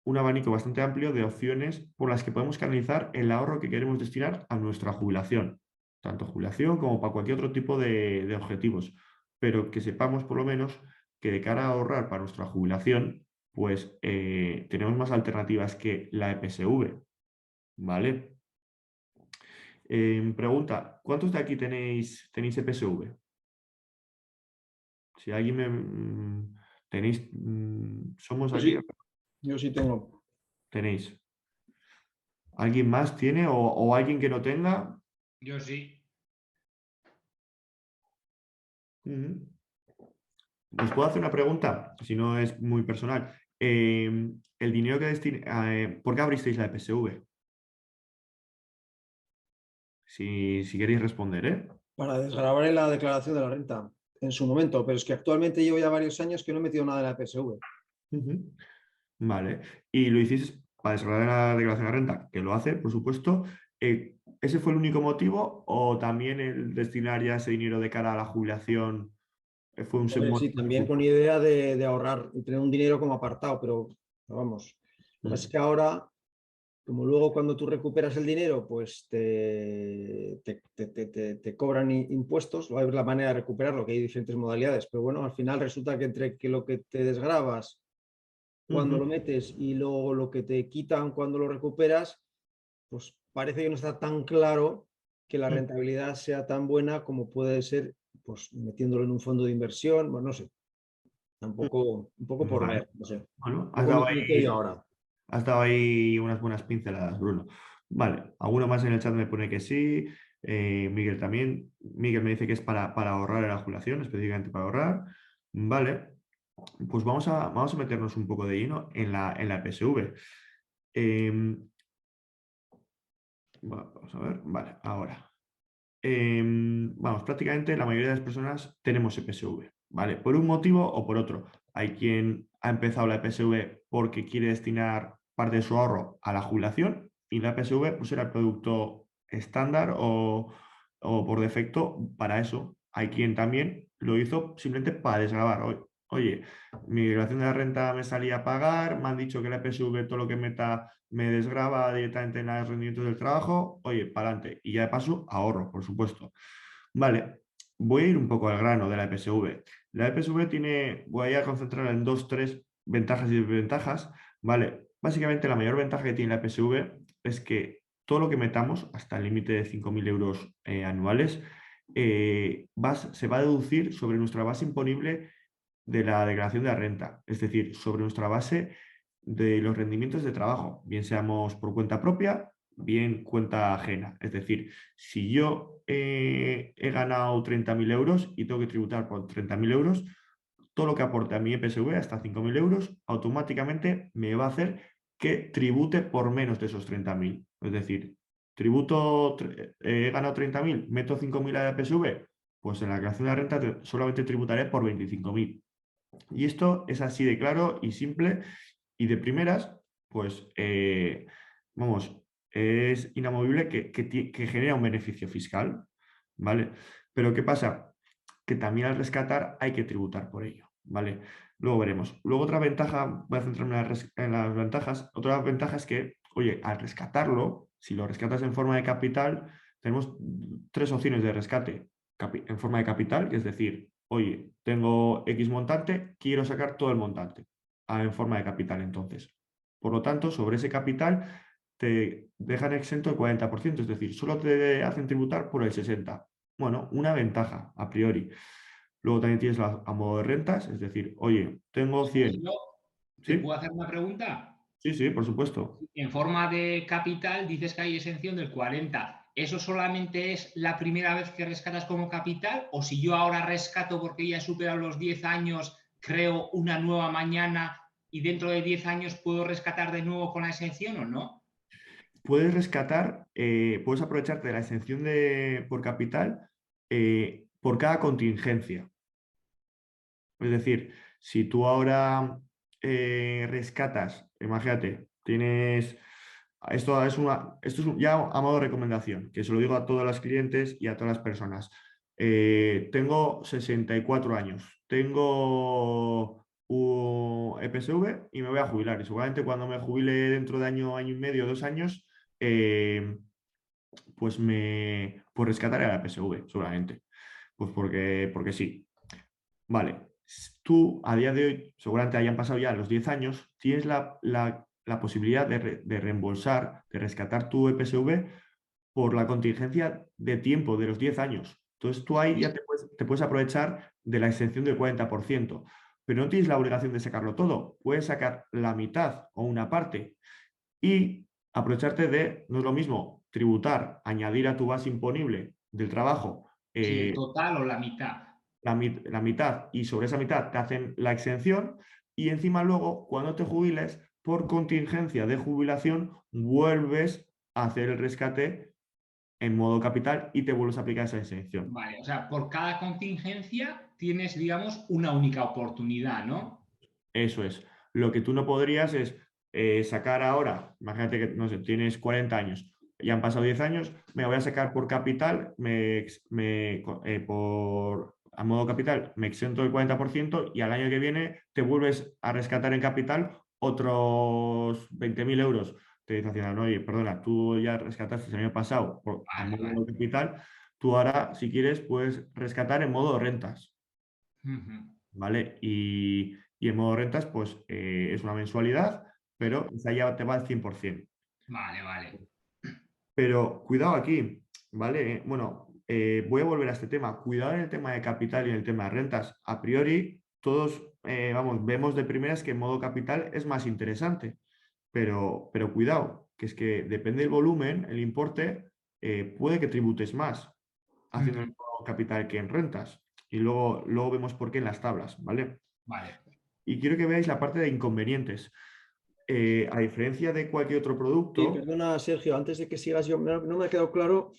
un abanico bastante amplio de opciones por las que podemos canalizar el ahorro que queremos destinar a nuestra jubilación, tanto jubilación como para cualquier otro tipo de objetivos, pero que sepamos por lo menos que de cara a ahorrar para nuestra jubilación, pues tenemos más alternativas que la EPSV, ¿vale? Pregunta, ¿cuántos de aquí tenéis EPSV? Si alguien tenéis, somos Yo aquí, sí, yo sí tengo. tenéis. ¿Alguien más tiene o alguien que no tenga? Yo sí. ¿Os puedo hacer una pregunta? Si no es muy personal. El dinero que destina, ¿por qué abristeis la EPSV? Si queréis responder, ¿eh? Para desgravar en la declaración de la renta en su momento, pero es que actualmente llevo ya varios años que no he metido nada en la PSV. Vale. ¿Y lo hiciste para desgravar la declaración de renta? Que lo hace, por supuesto. ¿Ese fue el único motivo o también el destinar ya ese dinero de cara a la jubilación fue un Hombre, sí, también con idea de ahorrar y tener un dinero como apartado, pero vamos. Lo que pasa es que ahora, como luego cuando tú recuperas el dinero, pues te cobran impuestos, va a haber la manera de recuperarlo, que hay diferentes modalidades, pero bueno, al final resulta que entre que lo que te desgravas cuando lo metes y luego lo que te quitan cuando lo recuperas, pues parece que no está tan claro que la rentabilidad sea tan buena como puede ser pues metiéndolo en un fondo de inversión, bueno, no sé, tampoco, un poco por Vale. ver, no sé. Bueno, Poco mi criterio ahora. has dado ahí unas buenas pinceladas, Bruno. Vale, alguno más en el chat me pone que sí. Miguel también. Miguel me dice que es para ahorrar en la jubilación, específicamente para ahorrar. Vale, pues vamos a meternos un poco de lleno en la PSV. Vamos a ver, vale, ahora. Vamos, prácticamente la mayoría de las personas tenemos EPSV, ¿vale? Por un motivo o por otro. Hay quien ha empezado la EPSV porque quiere destinar parte de su ahorro a la jubilación y la EPSV pues era el producto estándar o por defecto para eso. Hay quien también lo hizo simplemente para desgravar. Oye, mi declaración de la renta me salía a pagar, me han dicho que la EPSV todo lo que meta me desgrava directamente en los rendimientos del trabajo, oye, para adelante. Y ya de paso, ahorro, por supuesto. Vale, voy a ir un poco al grano de la EPSV. La EPSV voy a concentrar en dos, tres ventajas y desventajas. Vale, básicamente la mayor ventaja que tiene la EPSV es que todo lo que metamos, hasta el límite de 5.000 euros anuales, se va a deducir sobre nuestra base imponible de la declaración de la renta, es decir, sobre nuestra base de los rendimientos de trabajo, bien seamos por cuenta propia, bien cuenta ajena. Es decir, si yo he ganado 30.000 euros y tengo que tributar por 30.000 euros, todo lo que aporte a mi EPSV hasta 5.000 euros automáticamente me va a hacer que tribute por menos de esos 30.000. Es decir, he ganado 30.000, meto 5.000 a la EPSV, pues en la declaración de la renta solamente tributaré por 25.000. Y esto es así de claro y simple y de primeras, pues vamos, es inamovible que genera un beneficio fiscal, ¿vale? Pero ¿qué pasa? Que también al rescatar hay que tributar por ello, ¿vale? Luego veremos. Luego otra ventaja, voy a centrarme en las ventajas, otra ventaja es que, oye, al rescatarlo, si lo rescatas en forma de capital, tenemos tres opciones de rescate. En forma de capital, que es decir, oye, tengo X montante, quiero sacar todo el montante en forma de capital entonces. Por lo tanto, sobre ese capital te dejan exento el 40%, es decir, solo te hacen tributar por el 60%. Bueno, una ventaja a priori. Luego también tienes a modo de rentas, es decir, oye, tengo 100. ¿Yo te ¿Sí? puedo hacer una pregunta? Sí, sí, por supuesto. En forma de capital dices que hay exención del 40%. ¿Eso solamente es la primera vez que rescatas como capital? ¿O si yo ahora rescato porque ya he superado los 10 años, creo una nueva mañana y dentro de 10 años puedo rescatar de nuevo con la exención o no? Puedes rescatar, puedes aprovecharte de la exención por capital por cada contingencia. Es decir, si tú ahora rescatas, imagínate, tienes. Esto es ya a modo de recomendación, que se lo digo a todos los clientes y a todas las personas. Tengo 64 años, tengo un EPSV y me voy a jubilar. Y seguramente cuando me jubile dentro de año y medio, 2 años, pues rescataré a la EPSV, seguramente. Pues porque sí. Vale, tú a día de hoy, seguramente hayan pasado ya los 10 años, tienes la posibilidad de reembolsar, de rescatar tu EPSV por la contingencia de tiempo de los 10 años. Entonces tú ahí ya te puedes aprovechar de la exención del 40%, pero no tienes la obligación de sacarlo todo. Puedes sacar la mitad o una parte y aprovecharte no es lo mismo tributar, añadir a tu base imponible del trabajo Si el total o la mitad. la mitad y sobre esa mitad te hacen la exención y encima luego cuando te jubiles por contingencia de jubilación vuelves a hacer el rescate en modo capital y te vuelves a aplicar esa exención. Vale, o sea, por cada contingencia tienes, digamos, una única oportunidad, ¿no? Eso es. Lo que tú no podrías es sacar ahora, imagínate que, no sé, tienes 40 años, ya han pasado 10 años, me voy a sacar por capital, a modo capital me exento del 40% y al año que viene te vuelves a rescatar en capital otros 20.000 euros. Te dice Hacienda, no, oye, perdona, tú ya rescataste el año pasado a modo capital, tú ahora, si quieres, puedes rescatar en modo rentas. ¿Vale? Y en modo rentas, pues es una mensualidad, pero esa ya te va al 100%. Vale, vale. Pero cuidado aquí, ¿vale? Bueno, voy a volver a este tema. Cuidado en el tema de capital y en el tema de rentas. A priori, todos, vemos de primeras que en modo capital es más interesante, pero cuidado, que es que depende del volumen, el importe, puede que tributes más haciendo el modo capital que en rentas. Y luego vemos por qué en las tablas, ¿vale? Vale. Y quiero que veáis la parte de inconvenientes. A diferencia de cualquier otro Sí, producto, perdona, Sergio, antes de que sigas, no me ha quedado claro,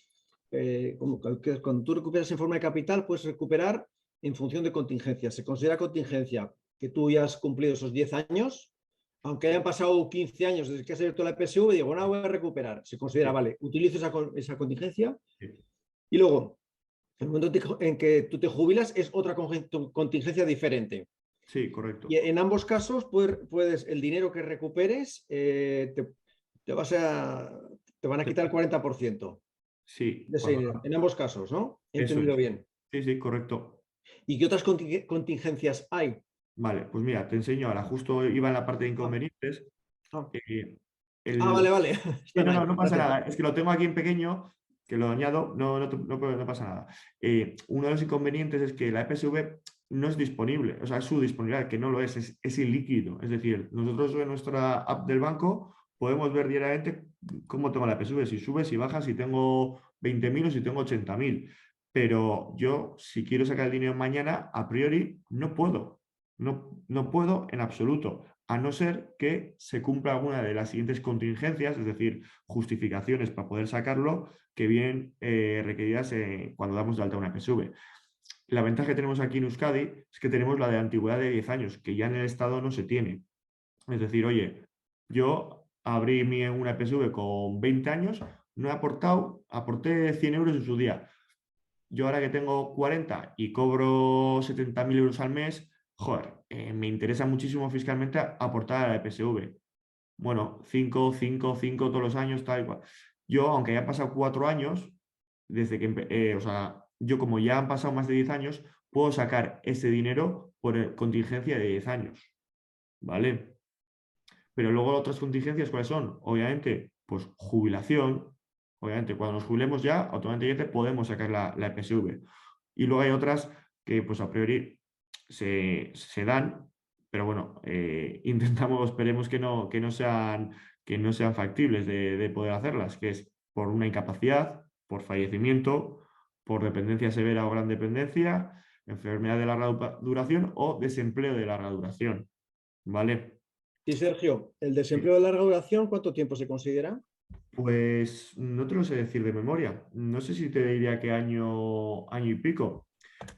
como que cuando tú recuperas en forma de capital, puedes recuperar en función de contingencia. Se considera contingencia que tú ya has cumplido esos 10 años, aunque hayan pasado 15 años desde que has abierto la PSV, digo, bueno, voy a recuperar. Se considera, vale, utilizo esa contingencia y luego, el momento en que tú te jubilas es otra contingencia diferente. sí, correcto. Y en ambos casos, puedes el dinero que recuperes, te van a quitar el 40%. Sí, De ese dinero. En ambos casos, ¿no? He eso entendido es. bien. Sí, sí, correcto. ¿Y qué otras contingencias hay? Vale, pues mira, te enseño ahora. Justo iba en la parte de inconvenientes. Ah, El... vale. Sí, Están ahí. no pasa Gracias. nada. Es que lo tengo aquí en pequeño, que lo añado, no pasa nada. Uno de los inconvenientes es que la EPSV no es disponible, o sea, es su disponibilidad, que no lo es ilíquido. Es decir, nosotros en nuestra app del banco podemos ver diariamente cómo tengo la PSV, si sube, si baja, si tengo 20.000 o si tengo 80.000. Pero yo, si quiero sacar el dinero mañana, a priori no puedo. No puedo en absoluto, a no ser que se cumpla alguna de las siguientes contingencias, es decir, justificaciones para poder sacarlo, que vienen requeridas cuando damos de alta una PSV. La ventaja que tenemos aquí en Euskadi es que tenemos la de antigüedad de 10 años, que ya en el Estado no se tiene. Es decir, oye, yo abrí una PSV con 20 años, no he aportado, aporté 100 euros en su día. Yo ahora que tengo 40 y cobro 70.000 euros al mes, joder, me interesa muchísimo fiscalmente aportar a la PSV. Bueno, 5 todos los años, tal y cual. Yo, aunque hayan pasado 4 años, desde que, o sea, yo como ya han pasado más de 10 años, puedo sacar ese dinero por contingencia de 10 años, ¿vale? Pero luego otras contingencias, ¿cuáles son? Obviamente, pues jubilación. Obviamente, cuando nos jubilemos ya, automáticamente podemos sacar la EPSV. Y luego hay otras que, pues a priori, se dan, pero bueno, intentamos, esperemos que no sean factibles de poder hacerlas, que es por una incapacidad, por fallecimiento, por dependencia severa o gran dependencia, enfermedad de larga duración o desempleo de larga duración, ¿vale? Y Sergio, ¿el Sí. desempleo de larga duración cuánto tiempo se considera? Pues no te lo sé decir de memoria. No sé si te diría que año y pico.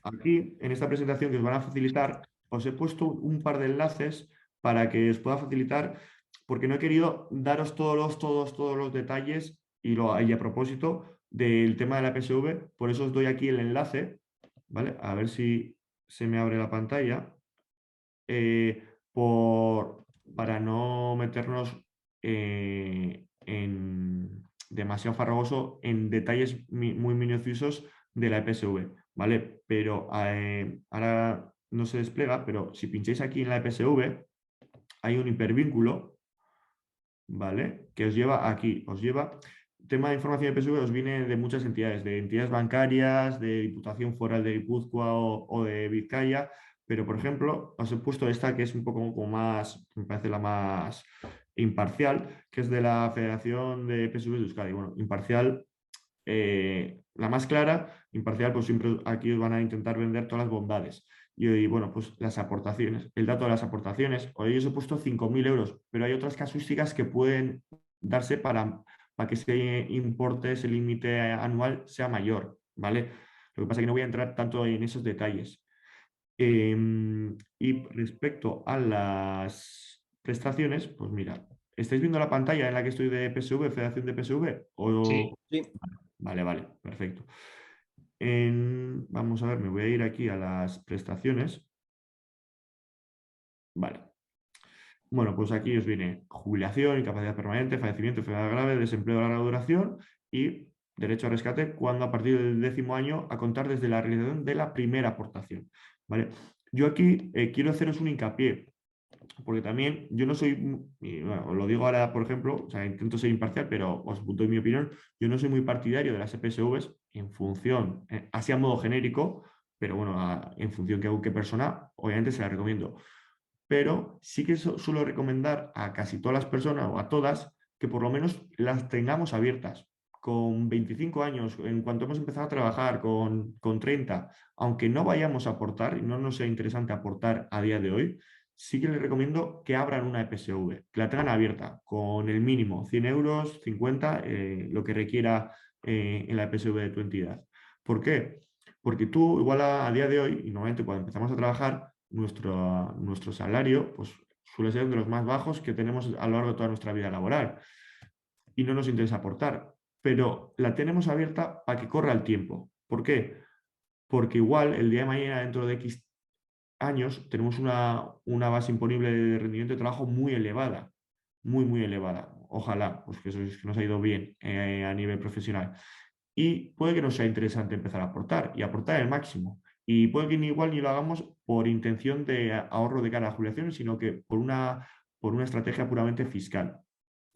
Aquí, en esta presentación que os van a facilitar, os he puesto un par de enlaces para que os pueda facilitar, porque no he querido daros todos los detalles y a propósito del tema de la PSV, por eso os doy aquí el enlace, ¿vale? A ver si se me abre la pantalla. Para no meternos en demasiado farragoso en detalles muy minuciosos de la EPSV, ¿vale? Pero ahora no se despliega, pero si pincháis aquí en la EPSV, hay un hipervínculo, ¿vale? Que os lleva aquí, tema de información de PSV os viene de muchas entidades, de entidades bancarias, de Diputación Foral de Guipúzcoa o de Vizcaya, pero por ejemplo, os he puesto esta que es un poco como más, me parece la más imparcial, que es de la Federación de PSV de Euskadi. Bueno, imparcial, la más clara, imparcial, pues siempre aquí os van a intentar vender todas las bondades. Y bueno, pues las aportaciones, el dato de las aportaciones, hoy os he puesto 5.000 euros, pero hay otras casuísticas que pueden darse para que ese importe, ese límite anual sea mayor, ¿vale? Lo que pasa es que no voy a entrar tanto en esos detalles. Y respecto a las prestaciones, pues mira, ¿estáis viendo la pantalla en la que estoy de PSV, Federación de PSV? Sí. Sí. Vale, perfecto. Vamos a ver, me voy a ir aquí a las prestaciones. Vale. Bueno, pues aquí os viene jubilación, incapacidad permanente, fallecimiento, enfermedad grave, desempleo de larga duración y derecho a rescate cuando a partir del 10º año a contar desde la realización de la primera aportación. ¿Vale? Yo aquí quiero haceros un hincapié, porque también yo no soy, bueno, os lo digo ahora, por ejemplo, o sea, intento ser imparcial, pero os doy mi opinión, yo no soy muy partidario de las EPSVs en función, así a modo genérico, pero bueno, en función de qué persona, obviamente se la recomiendo. Pero sí que suelo recomendar a casi todas las personas o a todas que por lo menos las tengamos abiertas. Con 25 años, en cuanto hemos empezado a trabajar, con 30, aunque no vayamos a aportar y no nos sea interesante aportar a día de hoy, sí que les recomiendo que abran una EPSV, que la tengan abierta con el mínimo 100 euros, 50, lo que requiera en la EPSV de tu entidad. ¿Por qué? Porque tú igual a día de hoy, y normalmente cuando empezamos a trabajar, nuestro salario pues, suele ser de los más bajos que tenemos a lo largo de toda nuestra vida laboral y no nos interesa aportar, pero la tenemos abierta para que corra el tiempo. ¿Por qué? Porque igual el día de mañana, dentro de X años, tenemos una base imponible de rendimiento de trabajo muy elevada, muy elevada. Ojalá, pues que eso es que nos ha ido bien a nivel profesional. Y puede que nos sea interesante empezar a aportar y aportar el máximo. Y puede que igual ni lo hagamos por intención de ahorro de cara a jubilaciones, sino que por una estrategia puramente fiscal.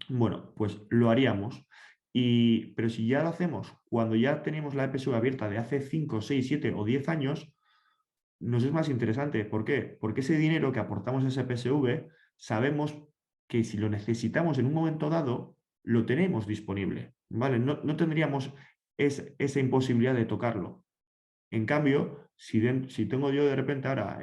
Bueno, pues lo haríamos. Pero si ya lo hacemos cuando ya tenemos la EPSU abierta de hace 5, 6, 7 o 10 años, nos es más interesante. ¿Por qué? Porque ese dinero que aportamos a ese PSV sabemos que si lo necesitamos en un momento dado, lo tenemos disponible, ¿vale? No tendríamos esa imposibilidad de tocarlo. En cambio, si tengo yo de repente ahora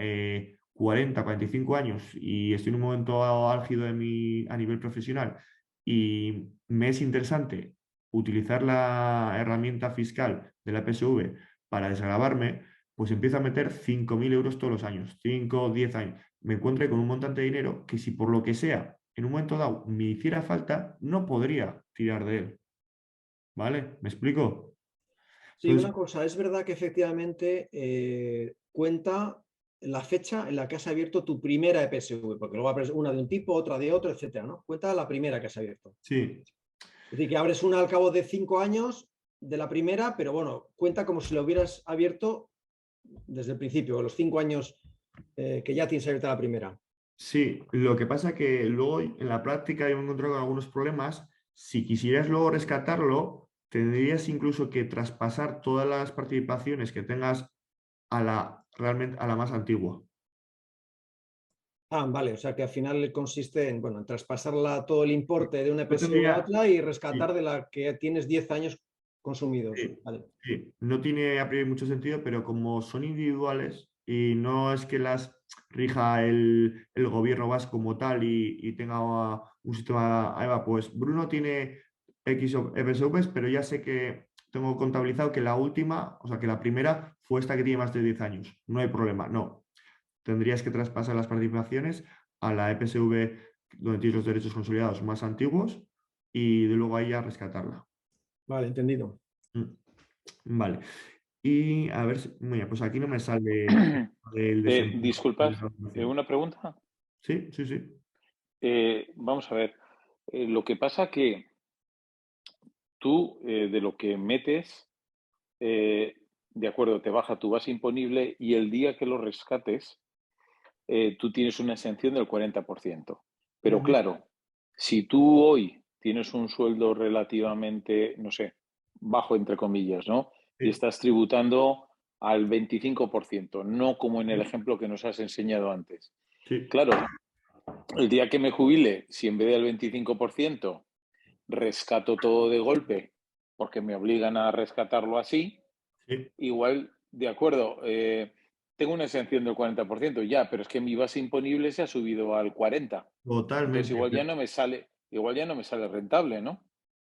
40, 45 años y estoy en un momento álgido a nivel profesional y me es interesante utilizar la herramienta fiscal de la PSV para desgravarme, pues empiezo a meter 5.000 euros todos los años, 5 o 10 años. Me encuentre con un montante de dinero que si por lo que sea, en un momento dado, me hiciera falta, no podría tirar de él. ¿Vale? ¿Me explico? Sí, Entonces, una cosa, es verdad que efectivamente cuenta la fecha en la que has abierto tu primera EPSV, porque luego abres una de un tipo, otra de otro, etcétera, ¿no? Cuenta la primera que has abierto. sí, Es decir, que abres una al cabo de 5 años de la primera, pero bueno, cuenta como si lo hubieras abierto desde el principio, los 5 años que ya tienes abierta la primera. sí, lo que pasa que luego en la práctica yo me he encontrado con algunos problemas. Si quisieras luego rescatarlo, tendrías incluso que traspasar todas las participaciones que tengas realmente a la más antigua. Ah, vale, o sea que al final consiste en, bueno, en traspasarla todo el importe de una No EPSV a tendría, otra y sí, rescatar de la que tienes 10 años consumidos. sí, Vale. sí. No tiene a priori mucho sentido, pero como son individuales y no es que las rija el gobierno vasco como tal y tenga un sistema AEVA, pues Bruno tiene X EPSVs, pero ya sé que tengo contabilizado que la última, o sea, que la primera fue esta que tiene más de 10 años. No hay problema, no. Tendrías que traspasar las participaciones a la EPSV donde tienes los derechos consolidados más antiguos y de luego ahí ya rescatarla. Vale, entendido. Mm. Vale. Y a ver, mira, pues aquí no me sale el desempleo. Disculpad, ¿una pregunta? Sí, sí, sí. Vamos a ver. Lo que pasa que tú, de lo que metes, de acuerdo, te baja tu base imponible y el día que lo rescates, tú tienes una exención del 40%. Pero claro, si tú hoy tienes un sueldo relativamente, no sé, bajo entre comillas, ¿no? Y Sí, estás tributando al 25%, no como en el ejemplo que nos has enseñado antes. sí, Claro, el día que me jubile, si en vez del 25% rescato todo de golpe, porque me obligan a rescatarlo así, sí, igual, de acuerdo, tengo una exención del 40%, ya, pero es que mi base imponible se ha subido al 40%. Entonces totalmente. igual ya no me sale rentable, ¿no?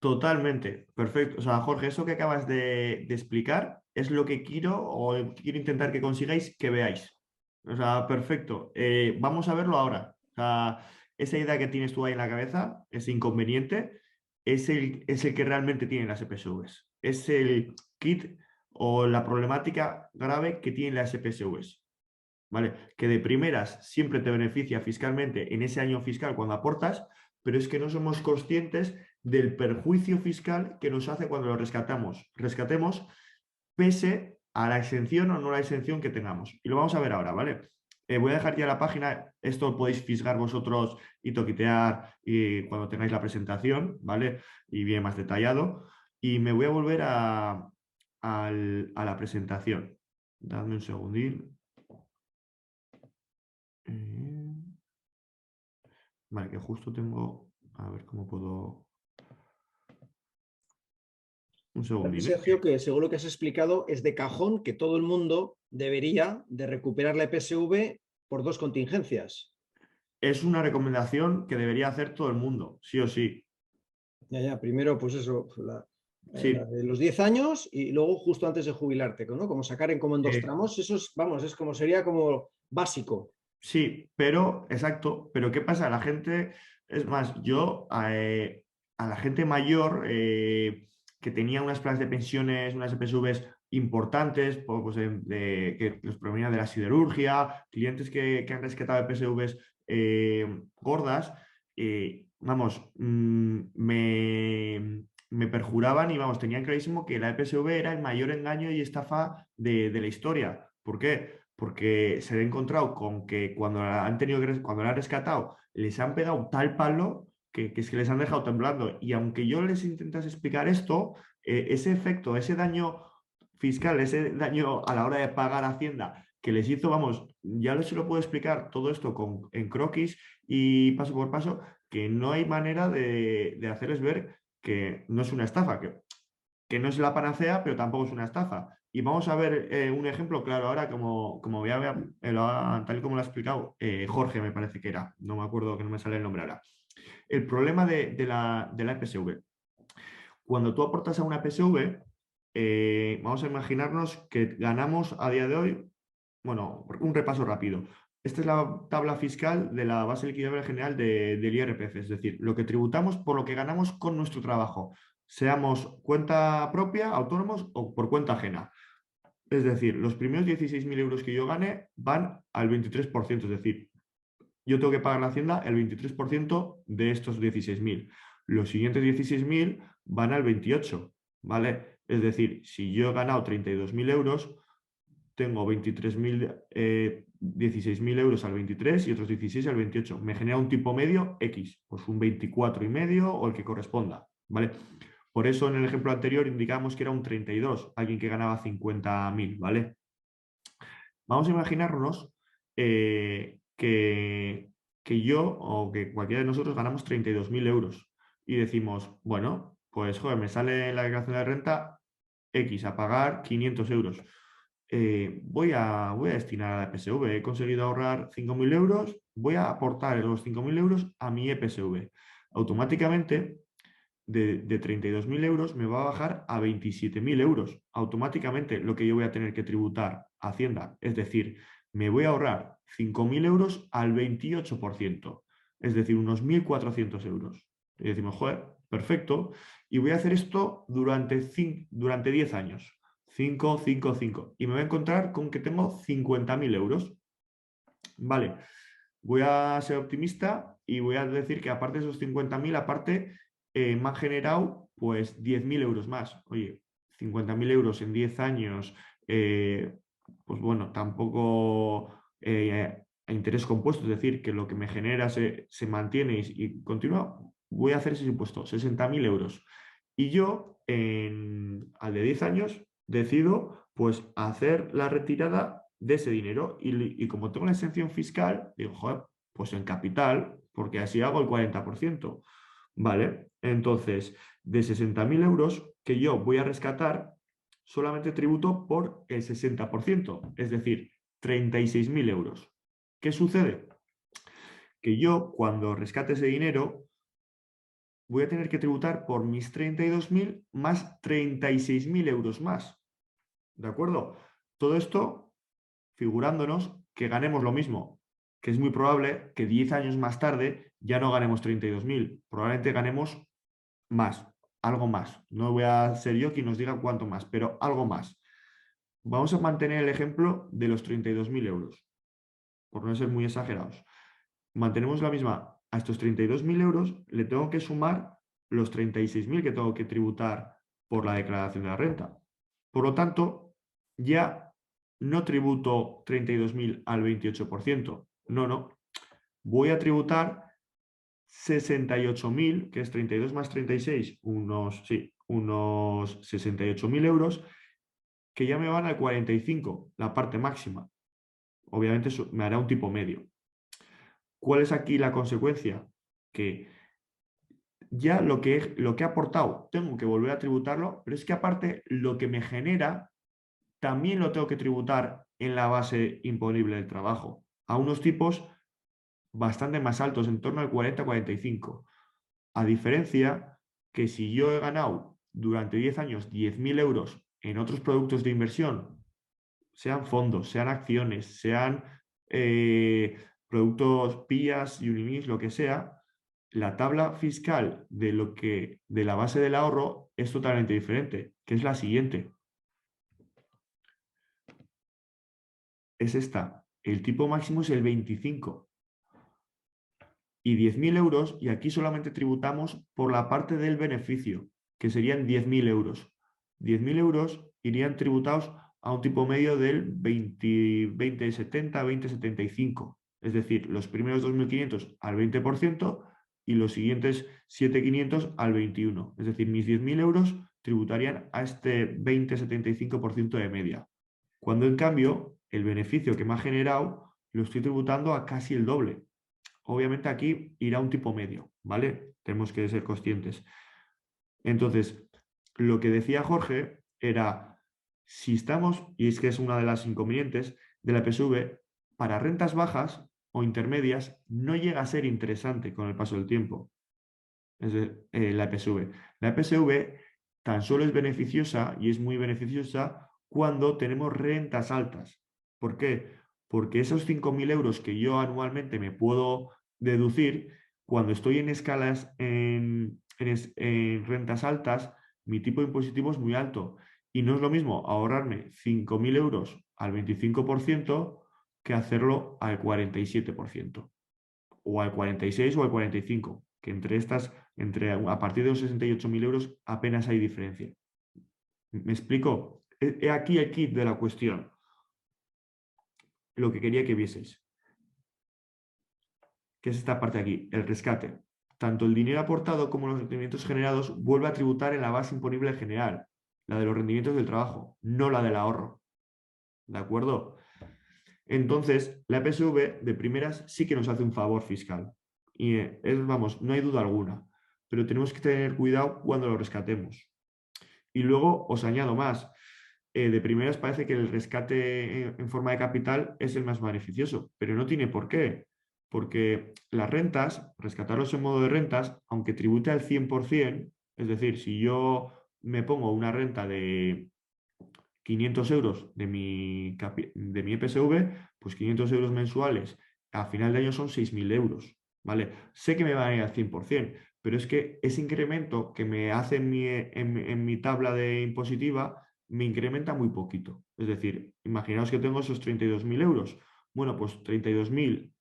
Totalmente, perfecto. O sea, Jorge, eso que acabas de explicar es lo que quiero o quiero intentar que consigáis que veáis. O sea, perfecto. Vamos a verlo ahora. O sea, esa idea que tienes tú ahí en la cabeza, ese inconveniente, es el que realmente tienen las EPSVs. Es el kit o la problemática grave que tienen las EPSVs. ¿Vale? Que de primeras siempre te beneficia fiscalmente en ese año fiscal cuando aportas, pero es que no somos conscientes del perjuicio fiscal que nos hace cuando lo rescatemos, pese a la exención o no la exención que tengamos. Y lo vamos a ver ahora, ¿vale? Voy a dejar ya la página, esto podéis fisgar vosotros y toquitear cuando tengáis la presentación, ¿vale? Y bien más detallado. Y me voy a volver a la presentación. Dadme un segundín. Vale, que justo tengo. A ver cómo puedo. Un Parece, segundín, ¿eh? Sergio, que según lo que has explicado, es de cajón que todo el mundo debería de recuperar la EPSV por dos contingencias. Es una recomendación que debería hacer todo el mundo, sí o sí. Ya, primero, pues eso, la Sí, de los 10 años y luego justo antes de jubilarte, ¿no? Como sacar como en dos eh, tramos, eso es, vamos, es como sería como básico. sí, pero, exacto. Pero ¿qué pasa? La gente, es más, yo a la gente mayor que tenía unas planes de pensiones, unas EPSVs importantes, pues, que los provenían de la siderurgia, clientes que han rescatado EPSVs gordas, vamos, me perjuraban y vamos, tenían clarísimo que la EPSV era el mayor engaño y estafa de la historia. ¿Por qué? Porque se han encontrado con que cuando cuando la han rescatado, les han pegado tal palo que es que les han dejado temblando. Y aunque yo les intentas explicar esto, ese efecto, ese daño fiscal, ese daño a la hora de pagar Hacienda, que les hizo, vamos, ya se lo puedo explicar todo esto en croquis y paso por paso, que no hay manera de hacerles ver que no es una estafa, que no es la panacea, pero tampoco es una estafa. Y vamos a ver un ejemplo claro ahora, como tal y como lo ha explicado Jorge, me parece que era, no me acuerdo, que no me sale el nombre ahora. El problema de la EPSV. Cuando tú aportas a una EPSV, vamos a imaginarnos que ganamos a día de hoy, bueno, un repaso rápido. Esta es la tabla fiscal de la base liquidable general del IRPF, es decir, lo que tributamos por lo que ganamos con nuestro trabajo, seamos cuenta propia, autónomos o por cuenta ajena. Es decir, los primeros 16.000 euros que yo gane van al 23%, es decir, yo tengo que pagar la Hacienda el 23% de estos 16.000. Los siguientes 16.000 van al 28%, ¿vale? Es decir, si yo he ganado 32.000 euros, tengo 16.000 euros al 23 y otros 16 al 28. Me genera un tipo medio X, pues un 24,5 o el que corresponda, ¿vale? Por eso en el ejemplo anterior indicamos que era un 32, alguien que ganaba 50.000, ¿vale? Vamos a imaginarnos que yo o que cualquiera de nosotros ganamos 32.000 euros y decimos, bueno, pues joder, me sale la declaración de renta X a pagar 500 euros. Voy a destinar a la EPSV. He conseguido ahorrar 5.000 euros, voy a aportar los 5.000 euros a mi EPSV. Automáticamente, de 32.000 euros me va a bajar a 27.000 euros. Automáticamente lo que yo voy a tener que tributar a Hacienda. Es decir, me voy a ahorrar 5.000 euros al 28%. Es decir, unos 1.400 euros. Y decimos, joder, perfecto. Y voy a hacer esto durante 10 años. 5, 5, 5. Y me voy a encontrar con que tengo 50.000 euros. Vale, voy a ser optimista y voy a decir que aparte de esos 50.000, aparte me han generado pues 10.000 euros más. Oye, 50.000 euros en 10 años, pues bueno, tampoco a interés compuesto, es decir, que lo que me genera se mantiene y continúa. Voy a hacer ese impuesto, 60.000 euros. Y yo, al de 10 años, decido pues hacer la retirada de ese dinero y como tengo la exención fiscal, digo, joder, pues en capital, porque así hago el 40%. ¿Vale? Entonces, de 60.000 euros que yo voy a rescatar, solamente tributo por el 60%, es decir, 36.000 euros. ¿Qué sucede? Que yo, cuando rescate ese dinero, voy a tener que tributar por mis 32.000 más 36.000 euros más. ¿De acuerdo? Todo esto figurándonos que ganemos lo mismo, que es muy probable que 10 años más tarde ya no ganemos 32.000, probablemente ganemos más, algo más. No voy a ser yo quien nos diga cuánto más, pero algo más. Vamos a mantener el ejemplo de los 32.000 euros, por no ser muy exagerados. Mantenemos la misma. A estos 32.000 euros le tengo que sumar los 36.000 que tengo que tributar por la declaración de la renta. Por lo tanto, ya no tributo 32.000 al 28%. No. Voy a tributar 68.000, que es 32 más 36, unos 68.000 euros, que ya me van al 45, la parte máxima. Obviamente eso me hará un tipo medio. ¿Cuál es aquí la consecuencia? Que ya lo que he aportado tengo que volver a tributarlo, pero es que aparte lo que me genera también lo tengo que tributar en la base imponible del trabajo, a unos tipos bastante más altos, en torno al 40-45. A diferencia que si yo he ganado durante 10 años 10.000 euros en otros productos de inversión, sean fondos, sean acciones, sean productos PIAs, Unimis, lo que sea, la tabla fiscal de la base del ahorro es totalmente diferente, que es la siguiente. Es esta. El tipo máximo es el 25. Y 10.000 euros, y aquí solamente tributamos por la parte del beneficio, que serían 10.000 euros. 10.000 euros irían tributados a un tipo medio del 20,70, 20,75. Es decir, los primeros 2.500 al 20% y los siguientes 7.500 al 21%. Es decir, mis 10.000 euros tributarían a este 20,75% de media. Cuando en cambio el beneficio que me ha generado lo estoy tributando a casi el doble. Obviamente aquí irá un tipo medio, ¿vale? Tenemos que ser conscientes. Entonces, lo que decía Jorge era, si estamos, y es que es una de las inconvenientes de la EPSV, para rentas bajas o intermedias no llega a ser interesante con el paso del tiempo. Es la EPSV. La EPSV tan solo es beneficiosa y es muy beneficiosa cuando tenemos rentas altas. ¿Por qué? Porque esos 5.000 euros que yo anualmente me puedo deducir, cuando estoy en escalas en rentas altas, mi tipo impositivo es muy alto. Y no es lo mismo ahorrarme 5.000 euros al 25% que hacerlo al 47%, o al 46% o al 45%, que entre estas, a partir de los 68.000 euros apenas hay diferencia. ¿Me explico? He aquí el kit de la cuestión. Lo que quería que vieseis. Que es esta parte de aquí, el rescate. Tanto el dinero aportado como los rendimientos generados vuelve a tributar en la base imponible general, la de los rendimientos del trabajo, no la del ahorro. ¿De acuerdo? Entonces, la EPSV de primeras sí que nos hace un favor fiscal. Y vamos, no hay duda alguna. Pero tenemos que tener cuidado cuando lo rescatemos. Y luego os añado más. De primeras parece que el rescate en forma de capital es el más beneficioso, pero no tiene por qué. Porque las rentas, rescatarlos en modo de rentas, aunque tribute al 100%, es decir, si yo me pongo una renta de 500 euros de mi EPSV, pues 500 euros mensuales a final de año son 6.000 euros. ¿Vale? Sé que me van a ir al 100%, pero es que ese incremento que me hace en mi tabla de impositiva me incrementa muy poquito. Es decir, imaginaos que tengo esos 32.000 euros. Bueno, pues 32.000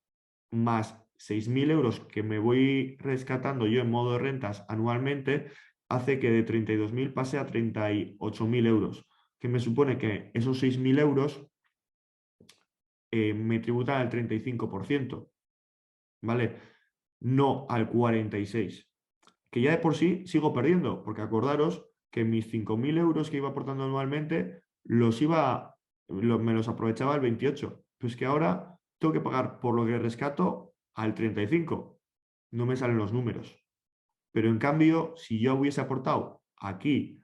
más 6.000 euros que me voy rescatando yo en modo de rentas anualmente hace que de 32.000 pase a 38.000 euros, que me supone que esos 6.000 euros me tributan al 35%, ¿vale? No al 46%, que ya de por sí sigo perdiendo, porque acordaros que mis 5.000 euros que iba aportando anualmente me los aprovechaba el 28%, pues que ahora tengo que pagar por lo que rescato al 35%, no me salen los números. Pero en cambio, si yo hubiese aportado aquí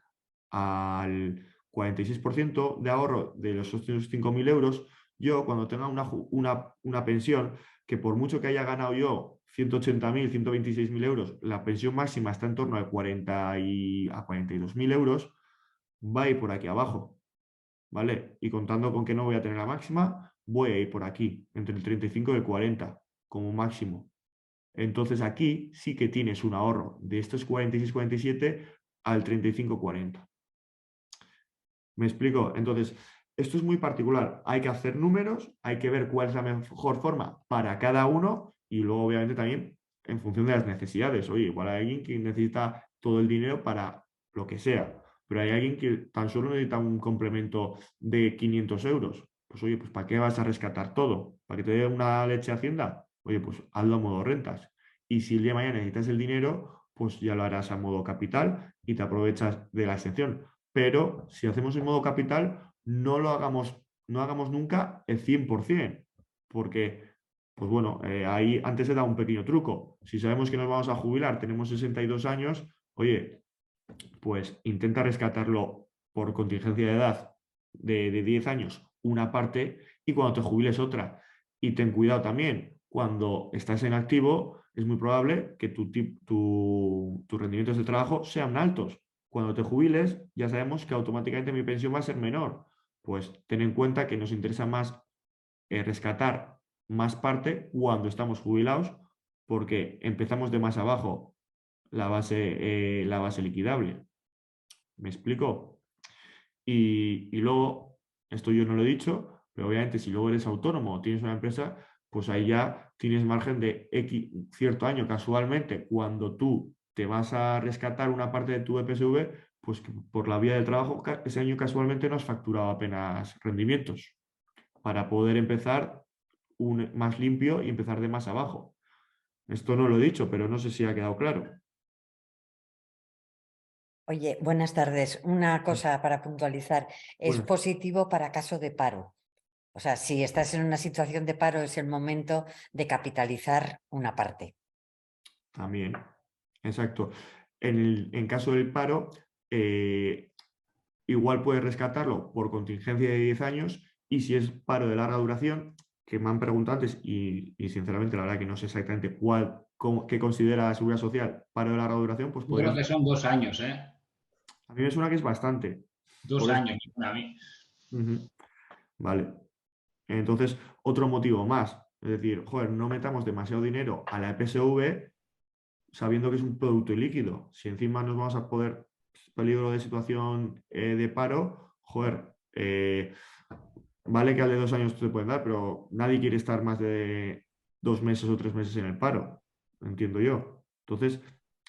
al 46% de ahorro de los 5.000 euros, yo cuando tenga una pensión, que por mucho que haya ganado yo 180.000, 126.000 euros, la pensión máxima está en torno a 42.000 euros, va a ir por aquí abajo, ¿vale? Y contando con que no voy a tener la máxima, voy a ir por aquí, entre el 35 y el 40 como máximo. Entonces aquí sí que tienes un ahorro de estos 46-47 al 35-40. ¿Me explico? Entonces, esto es muy particular. Hay que hacer números, hay que ver cuál es la mejor forma para cada uno y luego, obviamente, también en función de las necesidades. Oye, igual hay alguien que necesita todo el dinero para lo que sea, pero hay alguien que tan solo necesita un complemento de 500 euros. Pues oye, pues ¿para qué vas a rescatar todo? ¿Para que te dé una leche Hacienda? Oye, pues hazlo a modo rentas. Y si el día de mañana necesitas el dinero, pues ya lo harás a modo capital y te aprovechas de la excepción. Pero si hacemos en modo capital, no hagamos nunca el 100%, porque, pues bueno, ahí antes he dado un pequeño truco. Si sabemos que nos vamos a jubilar, tenemos 62 años, oye, pues intenta rescatarlo por contingencia de edad de 10 años una parte y cuando te jubiles otra. Y ten cuidado también, cuando estás en activo es muy probable que tus rendimientos de trabajo sean altos. Cuando te jubiles ya sabemos que automáticamente mi pensión va a ser menor. Pues ten en cuenta que nos interesa más rescatar más parte cuando estamos jubilados porque empezamos de más abajo la base liquidable. ¿Me explico? Y luego, esto yo no lo he dicho, pero obviamente si luego eres autónomo o tienes una empresa, pues ahí ya tienes margen de X, cierto año casualmente, cuando tú te vas a rescatar una parte de tu EPSV, pues que por la vía del trabajo ese año casualmente no has facturado apenas rendimientos para poder empezar más limpio y empezar de más abajo. Esto no lo he dicho, pero no sé si ha quedado claro. Oye, buenas tardes. Una cosa para puntualizar. Es Bueno, positivo para caso de paro. O sea, si estás en una situación de paro, es el momento de capitalizar una parte. También, exacto. En caso del paro, igual puedes rescatarlo por contingencia de 10 años y si es paro de larga duración, que me han preguntado antes y sinceramente la verdad que no sé exactamente qué considera la Seguridad Social paro de larga duración, pues Yo creo podríamos... que son 2 años, ¿eh? A mí me suena que es bastante. 2 Por eso. años para mí. Ujú. Vale. Entonces, otro motivo más. Es decir, joder, no metamos demasiado dinero a la EPSV sabiendo que es un producto ilíquido. Si encima nos vamos a poder peligro de situación de paro, joder, vale que al de 2 años te pueden dar, pero nadie quiere estar más de 2 meses o 3 meses en el paro, entiendo yo. Entonces,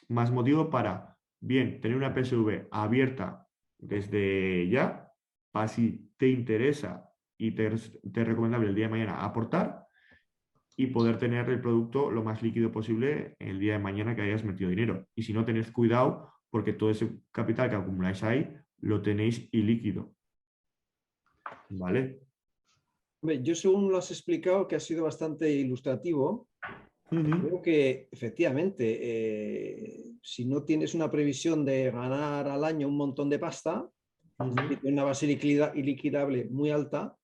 más motivo para, bien, tener una PSV abierta desde ya, para si te interesa y te es recomendable el día de mañana aportar y poder tener el producto lo más líquido posible el día de mañana que hayas metido dinero. Y si no, tened cuidado porque todo ese capital que acumuláis ahí lo tenéis ilíquido. ¿Vale? Hombre, yo según lo has explicado, que ha sido bastante ilustrativo, creo que efectivamente, si no tienes una previsión de ganar al año un montón de pasta, y una base iliquidable muy alta,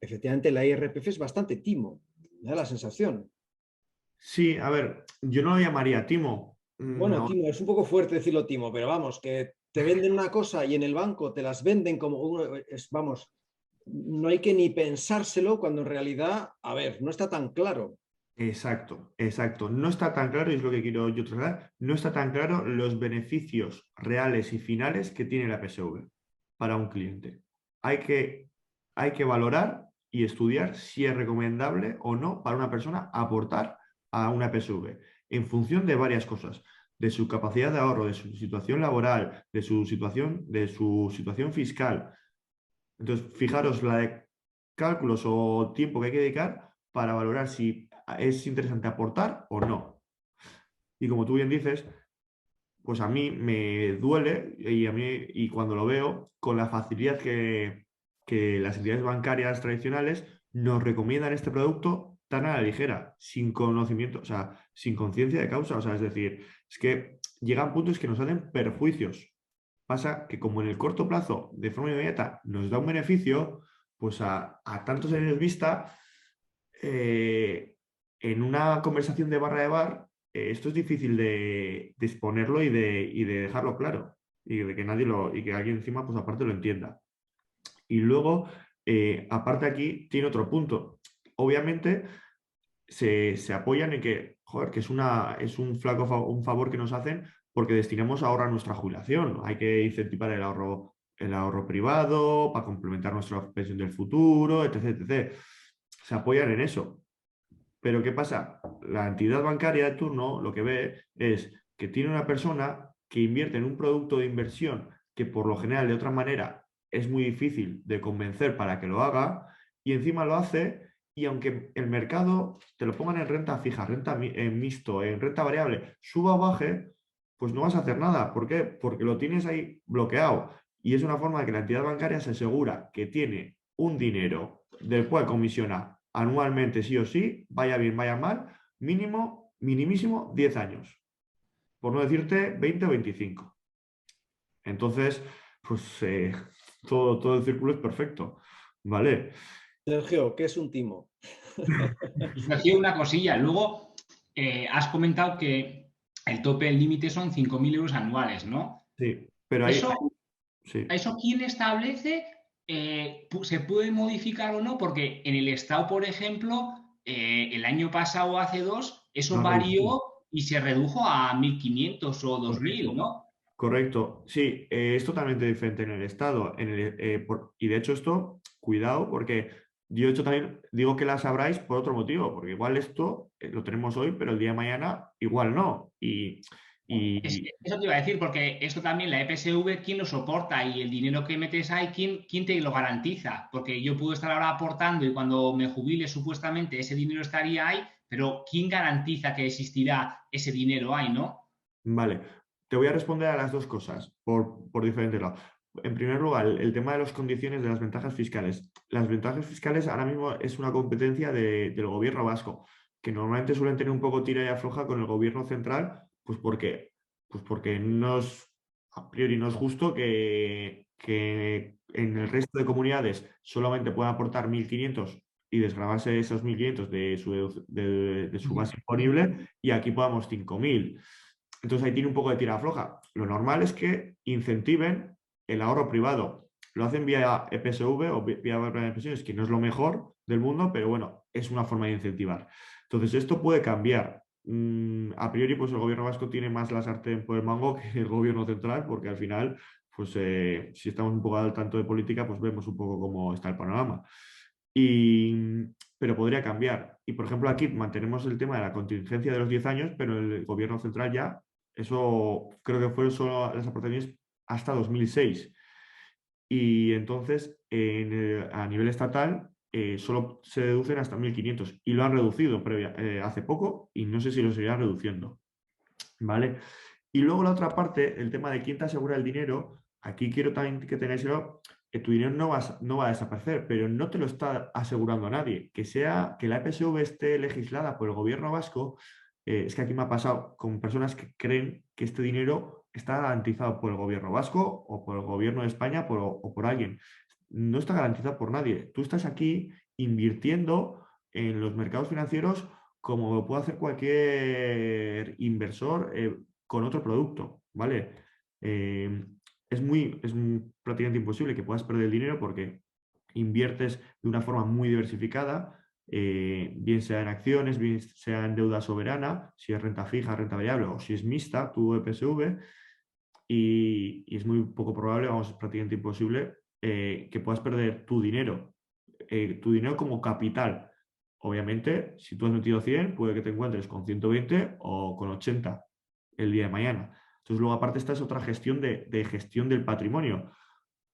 efectivamente la IRPF es bastante timo, me da la sensación. Sí, a ver, yo no lo llamaría timo. Bueno, No, timo, es un poco fuerte decirlo timo, pero vamos, que te venden una cosa y en el banco te las venden como uno, vamos, no hay que ni pensárselo cuando en realidad, a ver, no está tan claro. exacto, exacto. No está tan claro, y es lo que quiero yo trasladar, no está tan claro los beneficios reales y finales que tiene la PSV para un cliente. Hay que valorar y estudiar si es recomendable o no para una persona aportar a una PSV en función de varias cosas, de su capacidad de ahorro, de su situación laboral, de su situación fiscal. Entonces, fijaros la de cálculos o tiempo que hay que dedicar para valorar si es interesante aportar o no. Y como tú bien dices, pues a mí me duele y cuando lo veo con la facilidad que las entidades bancarias tradicionales nos recomiendan este producto tan a la ligera, sin conocimiento, o sea, sin conciencia de causa. O sea, es decir, es que llegan puntos que nos hacen perjuicios. Pasa que como en el corto plazo, de forma inmediata, nos da un beneficio, pues a tantos años vista, eh, en una conversación de barra de bar, esto es difícil de exponerlo y de dejarlo claro. Y de que nadie y que alguien encima, pues aparte lo entienda. Y luego, aparte aquí, tiene otro punto. Obviamente, se apoyan en que, joder, que es un favor que nos hacen porque destinamos ahorro a nuestra jubilación. Hay que incentivar el ahorro privado para complementar nuestra pensión del futuro, etc, etc. Se apoyan en eso. Pero ¿qué pasa? La entidad bancaria de turno lo que ve es que tiene una persona que invierte en un producto de inversión que por lo general de otra manera es muy difícil de convencer para que lo haga y encima lo hace y aunque el mercado te lo pongan en renta fija, en mixto, en renta variable, suba o baje, pues no vas a hacer nada. ¿Por qué? Porque lo tienes ahí bloqueado y es una forma de que la entidad bancaria se asegura que tiene un dinero del cual comisiona anualmente sí o sí, vaya bien, vaya mal, mínimo, minimísimo 10 años. Por no decirte 20 o 25. Entonces, pues todo el círculo es perfecto. ¿Vale? Sergio, ¿qué es un timo? Sergio, una cosilla. Luego, has comentado que el tope, el límite son 5.000 euros anuales, ¿no? Sí, pero ahí... Eso, Sí. ¿eso quién establece? ¿Se puede modificar o no? Porque en el Estado, por ejemplo, el año pasado o hace 2, eso No, varió y se redujo a 1.500 o 2.000, correcto. ¿no? Correcto, sí, es totalmente diferente en el Estado. Y de hecho esto, cuidado, porque yo de hecho también digo que la sabráis por otro motivo, porque igual esto lo tenemos hoy, pero el día de mañana igual no. Eso te iba a decir, porque esto también, la EPSV, ¿quién lo soporta? Y el dinero que metes ahí, ¿quién te lo garantiza? Porque yo puedo estar ahora aportando y cuando me jubile supuestamente ese dinero estaría ahí, pero ¿quién garantiza que existirá ese dinero ahí, no? Vale, te voy a responder a las dos cosas por diferente lado. en primer lugar, el tema de las condiciones de las ventajas fiscales. Las ventajas fiscales ahora mismo es una competencia del gobierno vasco, que normalmente suelen tener un poco tira y afloja con el gobierno central, pues porque a priori no es justo que en el resto de comunidades solamente puedan aportar 1.500 y desgravarse esos 1.500 de su base imponible, y aquí podamos 5.000. Entonces ahí tiene un poco de tira floja. Lo normal es que incentiven el ahorro privado. Lo hacen vía EPSV o vía plan de pensiones, que no es lo mejor del mundo, pero bueno, es una forma de incentivar. Entonces esto puede cambiar. A priori, pues el gobierno vasco tiene más la sartén por el mango que el gobierno central, porque al final, pues si estamos un poco al tanto de política, pues vemos un poco cómo está el panorama. Pero podría cambiar. Y por ejemplo, aquí mantenemos el tema de la contingencia de los 10 años, pero el gobierno central ya, eso creo que fueron solo las aportaciones hasta 2006. Y entonces, a nivel estatal, solo se deducen hasta 1.500 y lo han reducido hace poco, y no sé si lo seguirán reduciendo. ¿Vale? Y luego la otra parte, el tema de quién te asegura el dinero. Aquí quiero también que tengáis claro que tu dinero no va a desaparecer, pero no te lo está asegurando nadie. Que la EPSV esté legislada por el gobierno vasco, es que aquí me ha pasado con personas que creen que este dinero está garantizado por el gobierno vasco o por el gobierno de España o por alguien. No está garantizado por nadie. Tú estás aquí invirtiendo en los mercados financieros como lo puede hacer cualquier inversor con otro producto, ¿vale? Es prácticamente imposible que puedas perder el dinero porque inviertes de una forma muy diversificada, bien sea en acciones, bien sea en deuda soberana, si es renta fija, renta variable, o si es mixta, tu EPSV, y es muy poco probable, vamos, es prácticamente imposible, que puedas perder tu dinero como capital. Obviamente, si tú has metido 100, puede que te encuentres con 120 o con 80 el día de mañana. Entonces, luego aparte esta es otra gestión de gestión del patrimonio.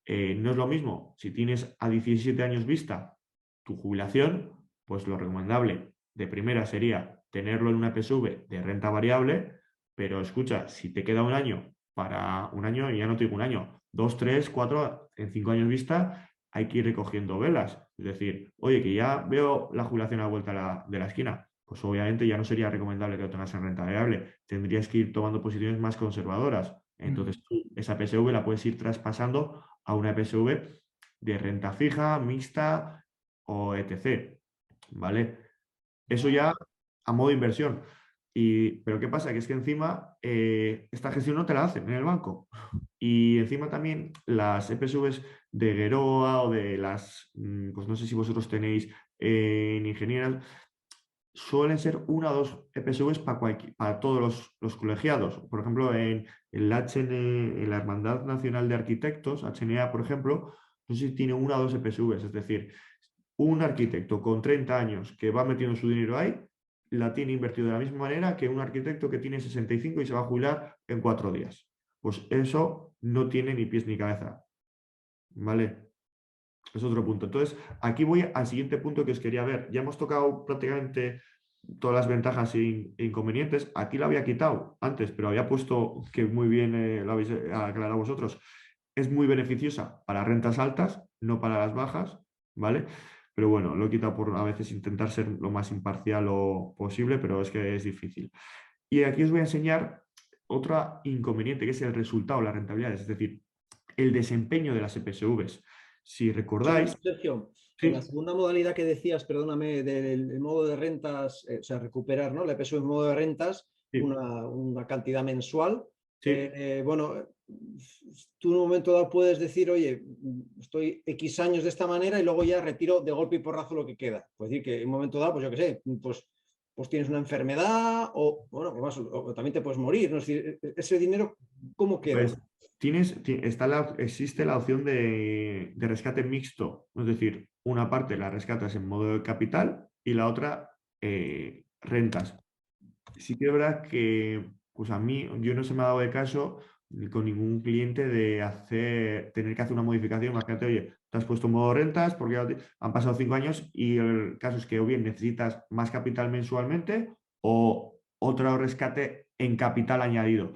No es lo mismo si tienes a 17 años vista tu jubilación, pues lo recomendable de primera sería tenerlo en una PSV de renta variable, pero escucha, si te queda un año, para un año, y ya no te digo un año, 2, 3, 4, en 5 años vista, hay que ir recogiendo velas. Es decir, oye, que ya veo la jubilación a la vuelta de la esquina, pues obviamente ya no sería recomendable que lo tengas en renta variable. Tendrías que ir tomando posiciones más conservadoras. Entonces, tú esa PSV la puedes ir traspasando a una PSV de renta fija, mixta o etc. ¿Vale? Eso ya a modo de inversión. Pero ¿qué pasa? Que es que encima esta gestión no te la hacen en el banco. Y encima también las EPSVs de Geroa o de pues no sé si vosotros tenéis en ingenieras, suelen ser una o dos EPSVs para todos los colegiados. Por ejemplo, en la Hermandad Nacional de Arquitectos, HNA, por ejemplo, no sé si tiene una o dos EPSVs. Es decir, un arquitecto con 30 años que va metiendo su dinero ahí, la tiene invertido de la misma manera que un arquitecto que tiene 65 y se va a jubilar en 4 días. Pues eso no tiene ni pies ni cabeza. ¿Vale? Es otro punto. Entonces, aquí voy al siguiente punto que os quería ver. Ya hemos tocado prácticamente todas las ventajas e inconvenientes. Aquí lo había quitado antes, pero había puesto que muy bien lo habéis aclarado vosotros. Es muy beneficiosa para rentas altas, no para las bajas, ¿vale? Pero bueno, lo he quitado por a veces intentar ser lo más imparcial posible, pero es que es difícil. Y aquí os voy a enseñar otro inconveniente, que es el resultado, la rentabilidad, es decir, el desempeño de las EPSVs. Si recordáis... Sergio, Sí. en la segunda modalidad que decías, perdóname, del modo de rentas, o sea, recuperar, ¿no? La EPSV en modo de rentas, Sí. una cantidad mensual. Sí. Bueno, tú en un momento dado puedes decir, oye, estoy X años de esta manera y luego ya retiro de golpe y porrazo lo que queda. Pues decir que en un momento dado, pues yo qué sé, pues tienes una enfermedad o, bueno, o también te puedes morir, ¿no? Es decir, ese dinero, ¿cómo queda? Pues existe la opción de rescate mixto, es decir, una parte la rescatas en modo de capital y la otra rentas. Sí que es verdad que pues a mí, yo no se me ha dado de caso con ningún cliente de tener que hacer una modificación. Imagínate, oye, te has puesto en modo rentas porque han pasado 5 años y el caso es que o bien necesitas más capital mensualmente o otro rescate en capital añadido.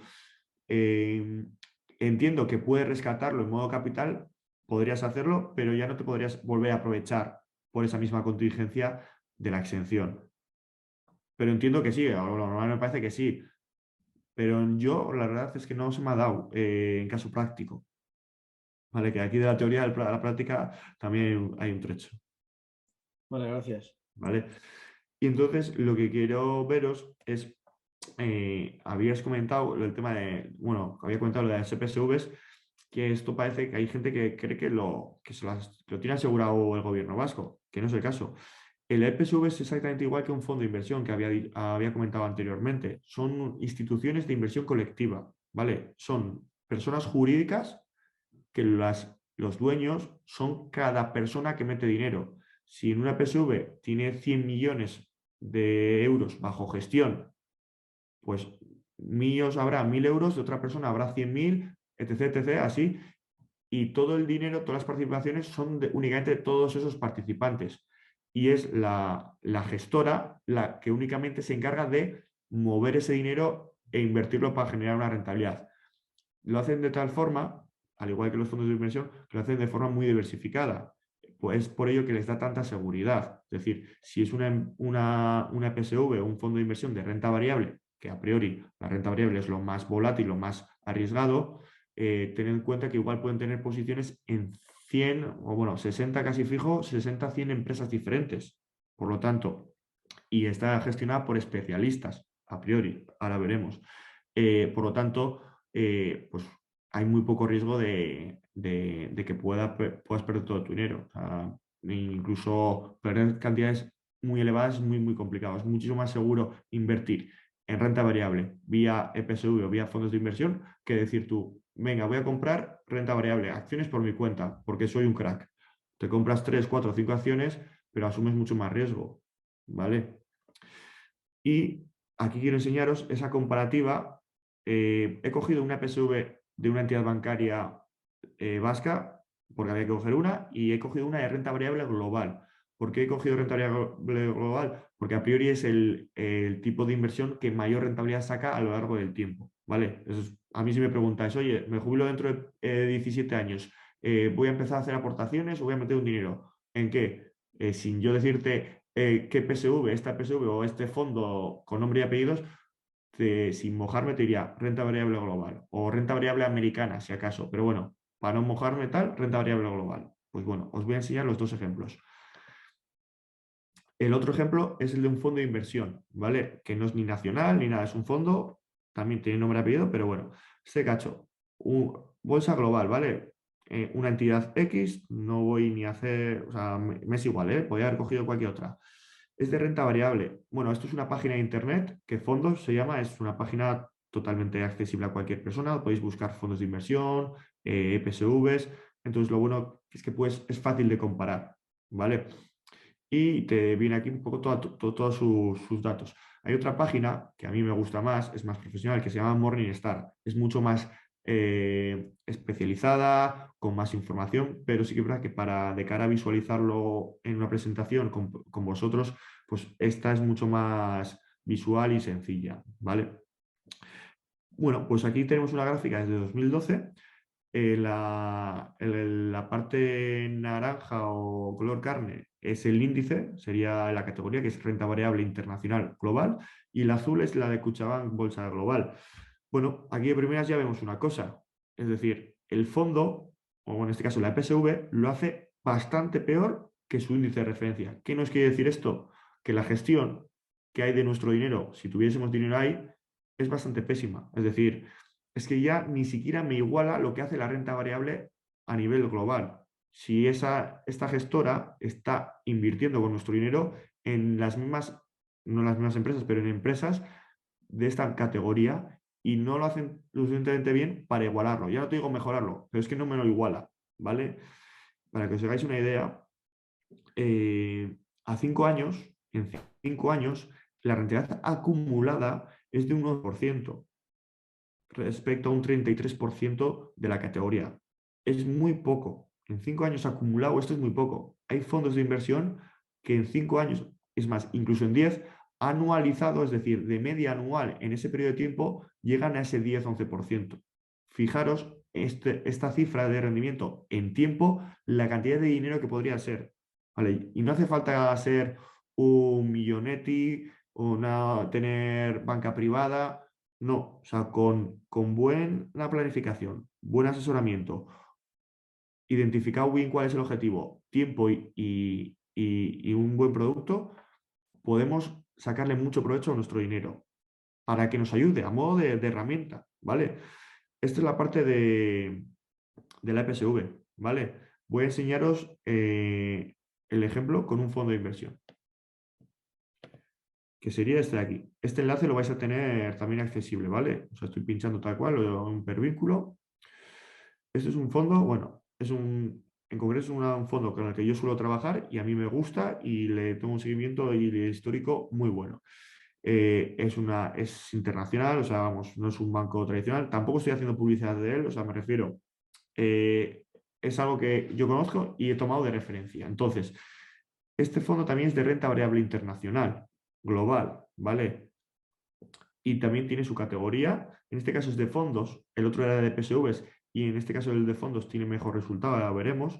entiendo que puedes rescatarlo en modo capital, podrías hacerlo, pero ya no te podrías volver a aprovechar por esa misma contingencia de la exención. Pero entiendo que sí, a lo normal me parece que sí. Pero yo la verdad es que no se me ha dado en caso práctico. Vale, que aquí de la teoría a la práctica también hay un trecho. Vale, gracias. ¿Vale? Y entonces lo que quiero veros es, habías comentado el tema de, bueno, había comentado lo de las EPSVs, que esto parece que hay gente que cree que lo tiene asegurado el gobierno vasco, que no es el caso. El EPSV es exactamente igual que un fondo de inversión que había comentado anteriormente. Son instituciones de inversión colectiva, ¿vale? Son personas jurídicas que los dueños son cada persona que mete dinero. Si en una PSV tiene 100 millones de euros bajo gestión, pues míos habrá 1.000 euros, de otra persona habrá 100.000, etc., etc., así. Y todo el dinero, todas las participaciones son únicamente de todos esos participantes. Y es la gestora la que únicamente se encarga de mover ese dinero e invertirlo para generar una rentabilidad. Lo hacen de tal forma, al igual que los fondos de inversión, que lo hacen de forma muy diversificada. Pues por ello que les da tanta seguridad. Es decir, si es una PSV o un fondo de inversión de renta variable, que a priori la renta variable es lo más volátil, lo más arriesgado, tened en cuenta que igual pueden tener posiciones en 100 o bueno, 60 casi fijo, 60, 100 empresas diferentes. Por lo tanto, y está gestionada por especialistas, a priori, ahora veremos. Por lo tanto, pues hay muy poco riesgo de que puedas perder todo tu dinero. O sea, incluso perder cantidades muy elevadas es muy, muy complicado. Es muchísimo más seguro invertir en renta variable vía EPSV o vía fondos de inversión que decir tú, venga, voy a comprar renta variable, acciones por mi cuenta, porque soy un crack. Te compras 3, 4, 5 acciones, pero asumes mucho más riesgo. ¿Vale? Y aquí quiero enseñaros esa comparativa. He cogido una PSV de una entidad bancaria vasca, porque había que coger una, y he cogido una de renta variable global. ¿Por qué he cogido renta variable global? Porque a priori es el tipo de inversión que mayor rentabilidad saca a lo largo del tiempo. ¿Vale? A mí si me preguntáis, oye, me jubilo dentro de 17 años, ¿voy a empezar a hacer aportaciones o voy a meter un dinero? ¿En qué? Sin yo decirte qué PSV, esta PSV o este fondo con nombre y apellidos, sin mojarme te diría renta variable global o renta variable americana, si acaso. Pero bueno, para no mojarme tal, renta variable global. Pues bueno, os voy a enseñar los dos ejemplos. El otro ejemplo es el de un fondo de inversión, ¿vale? Que no es ni nacional ni nada, es un fondo, también tiene nombre y apellido, pero bueno, este cacho, bolsa global, ¿vale? Una entidad X, no voy ni a hacer, o sea, me es igual, ¿eh? Podría haber cogido cualquier otra. Es de renta variable. Bueno, esto es una página de internet que Fondos se llama, es una página totalmente accesible a cualquier persona. Podéis buscar fondos de inversión, EPSVs. Entonces, lo bueno es que pues, es fácil de comparar, ¿vale? Y te viene aquí un poco todos sus datos. Hay otra página que a mí me gusta más, es más profesional, que se llama Morningstar. Es mucho más especializada, con más información, pero sí que es verdad que de cara a visualizarlo en una presentación con vosotros, pues esta es mucho más visual y sencilla, ¿vale? Bueno, pues aquí tenemos una gráfica desde 2012. La parte naranja o color carne es el índice, sería la categoría que es renta variable internacional global, y el azul es la de Kutxabank Bolsa Global. Bueno, aquí de primeras ya vemos una cosa, es decir, el fondo, o en este caso la EPSV, lo hace bastante peor que su índice de referencia. ¿Qué nos quiere decir esto? Que la gestión que hay de nuestro dinero, si tuviésemos dinero ahí, es bastante pésima. Es decir, es que ya ni siquiera me iguala lo que hace la renta variable a nivel global. Si esta gestora está invirtiendo con nuestro dinero en las mismas, no las mismas empresas, pero en empresas de esta categoría y no lo hacen lo suficientemente bien para igualarlo. Ya no te digo mejorarlo, pero es que no me lo iguala, ¿vale? Para que os hagáis una idea, a 5 años, en 5 años, la rentabilidad acumulada es de un 1% respecto a un 33% de la categoría. Es muy poco. En 5 años acumulado esto es muy poco. Hay fondos de inversión que en 5 años, es más, incluso en 10, anualizado, es decir, de media anual en ese periodo de tiempo, llegan a ese 10-11%. Fijaros esta cifra de rendimiento en tiempo la cantidad de dinero que podría ser. ¿Vale? Y no hace falta ser un millonetti o tener banca privada. No, o sea, con buena planificación, buen asesoramiento, identificado bien cuál es el objetivo, tiempo y un buen producto, podemos sacarle mucho provecho a nuestro dinero para que nos ayude a modo de herramienta, ¿vale? Esta es la parte de la EPSV, ¿vale? Voy a enseñaros el ejemplo con un fondo de inversión, que sería este de aquí. Este enlace lo vais a tener también accesible, ¿vale? O sea, estoy pinchando tal cual, un hipervínculo. Este es un fondo, bueno, en concreto es un fondo con el que yo suelo trabajar y a mí me gusta y le tengo un seguimiento y histórico muy bueno. Es internacional, o sea, vamos, no es un banco tradicional. Tampoco estoy haciendo publicidad de él, o sea, me refiero, es algo que yo conozco y he tomado de referencia. Entonces, este fondo también es de renta variable internacional, global, ¿vale? Y también tiene su categoría, en este caso es de fondos, el otro era de PSVs y en este caso el de fondos tiene mejor resultado, ya veremos,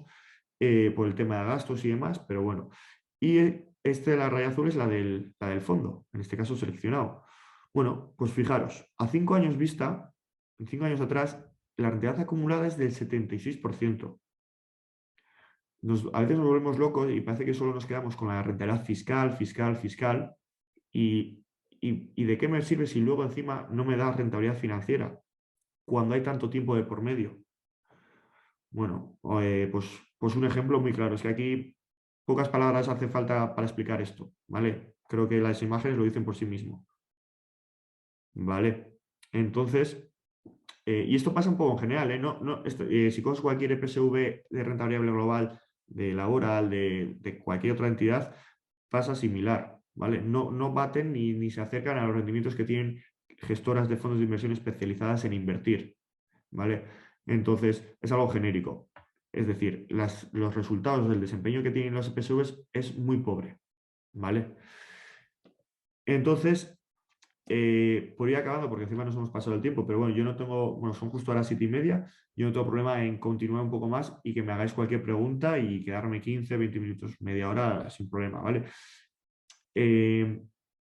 por el tema de gastos y demás, pero bueno. Y la raya azul es la del fondo, en este caso seleccionado. Bueno, pues fijaros, a 5 años vista, en 5 años atrás, la rentabilidad acumulada es del 76%. A veces nos volvemos locos y parece que solo nos quedamos con la rentabilidad fiscal, y ¿de qué me sirve si luego encima no me da rentabilidad financiera cuando hay tanto tiempo de por medio? Bueno, pues un ejemplo muy claro, es que aquí pocas palabras hace falta para explicar esto, ¿vale? Creo que las imágenes lo dicen por sí mismo, ¿vale? Entonces, y esto pasa un poco en general, ¿eh? Si coges cualquier EPSV de renta variable global, de Laboral, de cualquier otra entidad, pasa similar, ¿vale? No baten ni se acercan a los rendimientos que tienen gestoras de fondos de inversión especializadas en invertir, ¿vale? Entonces, es algo genérico. Es decir, los resultados del desempeño que tienen los EPSVs es muy pobre, ¿vale? Entonces, por ir acabando, porque encima nos hemos pasado el tiempo, pero bueno, yo no tengo, bueno, son justo a las 7:30, yo no tengo problema en continuar un poco más y que me hagáis cualquier pregunta y quedarme 15, 20 minutos, media hora sin problema, ¿vale?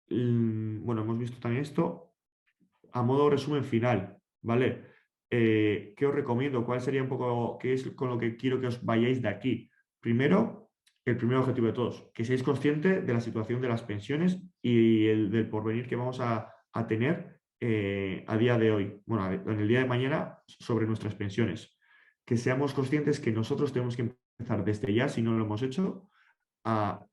Bueno, hemos visto también esto. A modo resumen final, ¿vale? ¿Qué os recomiendo? ¿Cuál sería un poco, qué es con lo que quiero que os vayáis de aquí? Primero, el primer objetivo de todos, que seáis conscientes de la situación de las pensiones y del porvenir que vamos a tener a día de hoy, bueno, en el día de mañana, sobre nuestras pensiones. Que seamos conscientes que nosotros tenemos que empezar desde ya, si no lo hemos hecho, a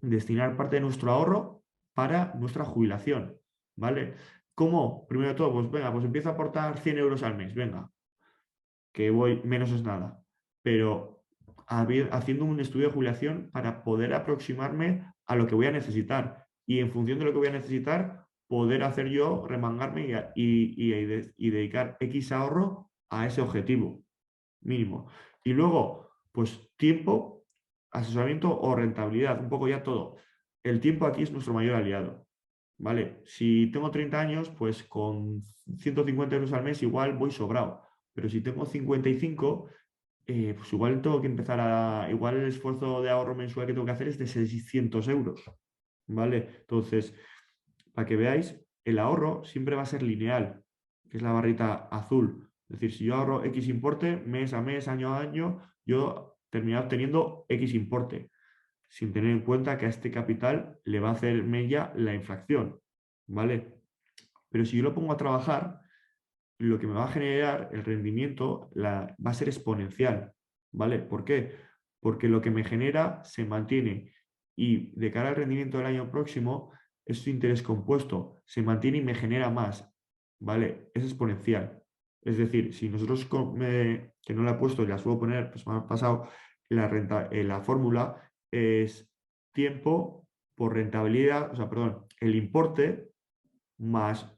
destinar parte de nuestro ahorro para nuestra jubilación, ¿vale? ¿Cómo? Primero de todo, pues venga, pues empiezo a aportar 100 euros al mes, venga, que menos es nada, pero haciendo un estudio de jubilación para poder aproximarme a lo que voy a necesitar y en función de lo que voy a necesitar, poder hacer yo, remangarme y dedicar X ahorro a ese objetivo mínimo. Y luego, pues tiempo, asesoramiento o rentabilidad, un poco ya todo. El tiempo aquí es nuestro mayor aliado, ¿vale? Si tengo 30 años, pues con 150 euros al mes igual voy sobrado, pero si tengo 55, pues igual tengo que empezar igual el esfuerzo de ahorro mensual que tengo que hacer es de 600 euros, ¿vale? Entonces, para que veáis, el ahorro siempre va a ser lineal, que es la barrita azul. Es decir, si yo ahorro X importe, mes a mes, año a año, yo termino obteniendo X importe, sin tener en cuenta que a este capital le va a hacer mella la inflación, ¿vale? Pero si yo lo pongo a trabajar, lo que me va a generar el rendimiento va a ser exponencial, ¿vale? ¿Por qué? Porque lo que me genera se mantiene y de cara al rendimiento del año próximo, este interés compuesto se mantiene y me genera más, ¿vale? Es exponencial. Es decir, si nosotros, que no la he puesto y la suelo poner, pues me ha pasado, la fórmula es tiempo por rentabilidad, o sea, perdón, el importe más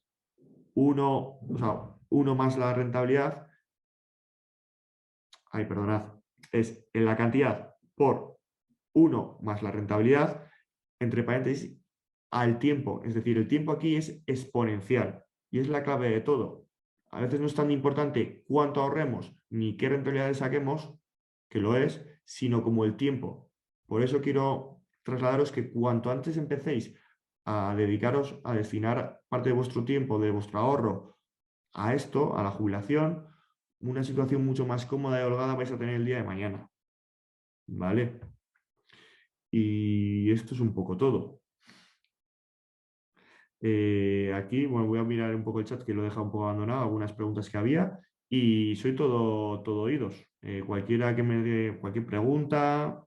uno más la rentabilidad, perdonad, es en la cantidad por 1 más la rentabilidad, entre paréntesis, al tiempo. Es decir, el tiempo aquí es exponencial y es la clave de todo. a veces no es tan importante cuánto ahorremos ni qué rentabilidad saquemos, que lo es, sino como el tiempo. Por eso quiero trasladaros que cuanto antes empecéis a dedicaros a destinar parte de vuestro tiempo, de vuestro ahorro a esto, a la jubilación, una situación mucho más cómoda y holgada vais a tener el día de mañana. ¿Vale? Y esto es un poco todo. Aquí, bueno, voy a mirar un poco el chat que lo he dejado un poco abandonado, algunas preguntas que había y soy todo oídos. Cualquiera que me dé cualquier pregunta,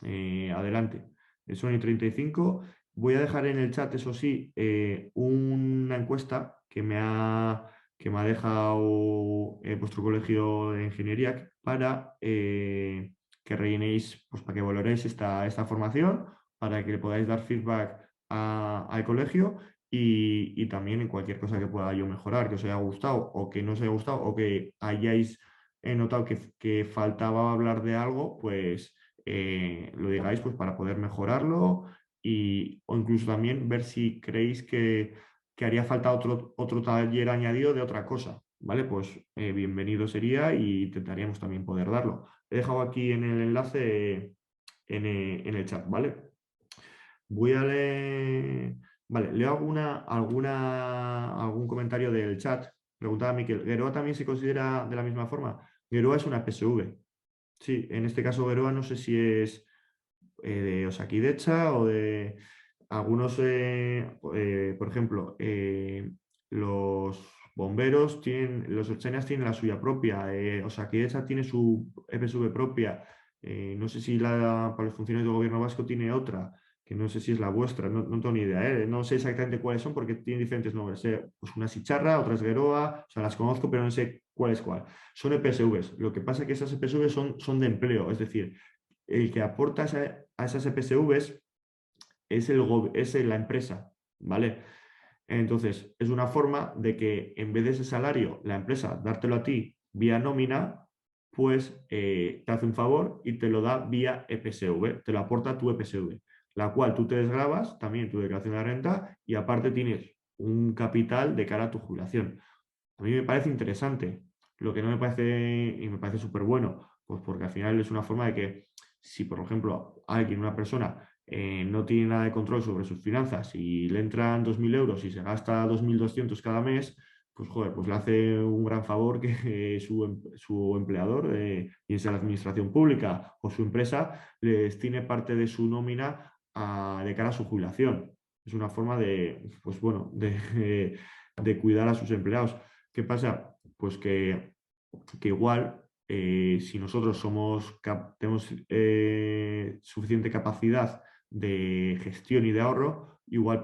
adelante. Son y 35. Voy a dejar en el chat, eso sí, una encuesta que me ha dejado vuestro colegio de ingeniería para que rellenéis, pues para que valoréis esta formación, para que le podáis dar feedback al colegio y también en cualquier cosa que pueda yo mejorar, que os haya gustado o que no os haya gustado o que hayáis notado que faltaba hablar de algo, pues lo digáis pues, para poder mejorarlo o incluso también ver si creéis que haría falta otro taller añadido de otra cosa. ¿Vale? Pues bienvenido sería y intentaríamos también poder darlo. He dejado aquí en el enlace en el chat, ¿vale? Voy a leer... Vale, leo algún comentario del chat. Preguntaba Miquel, ¿Geroa también se considera de la misma forma? Geroa es una PSV. Sí, en este caso Geroa no sé si es de Osakidecha o de algunos, por ejemplo, los bomberos los Ertzainas tienen la suya propia, Osakidecha tiene su EPSV propia, no sé si para los funcionarios del gobierno vasco tiene otra, que no sé si es la vuestra, no tengo ni idea, no sé exactamente cuáles son porque tienen diferentes nombres, pues una es Icharra, otra es Geroa, o sea, las conozco pero no sé cuál es cuál. Son EPSVs, lo que pasa es que esas EPSVs son de empleo, es decir, el que aporta a esas EPSVs es la empresa, ¿vale? Entonces, es una forma de que en vez de ese salario, la empresa dártelo a ti vía nómina, pues te hace un favor y te lo da vía EPSV, te lo aporta tu EPSV, la cual tú te desgrabas también tu declaración de renta y aparte tienes un capital de cara a tu jubilación. A mí me parece interesante, lo que no me parece, y me parece súper bueno, pues porque al final es una forma de que si, por ejemplo, una persona, no tiene nada de control sobre sus finanzas y le entran 2.000 euros y se gasta 2.200 cada mes, pues joder, pues le hace un gran favor que su empleador, bien sea la administración pública o su empresa, le destine parte de su nómina de cara a su jubilación. Es una forma de, pues bueno, de cuidar a sus empleados. ¿Qué pasa? Pues que igual, si nosotros tenemos suficiente capacidad de gestión y de ahorro, igual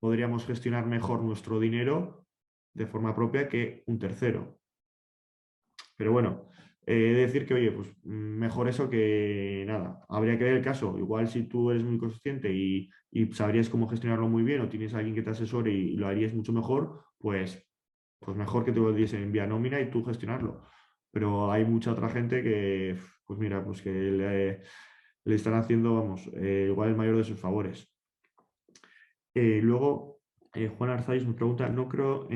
podríamos gestionar mejor nuestro dinero de forma propia que un tercero. Pero bueno, he de decir que, oye, pues mejor eso que nada. Habría que ver el caso. Igual si tú eres muy consciente y sabrías cómo gestionarlo muy bien o tienes a alguien que te asesore y lo harías mucho mejor, pues mejor que te lo diesen en vía nómina y tú gestionarlo. Pero hay mucha otra gente que, pues mira, pues que le están haciendo, vamos, igual el mayor de sus favores. Luego, Juan Arzais nos pregunta, no creo,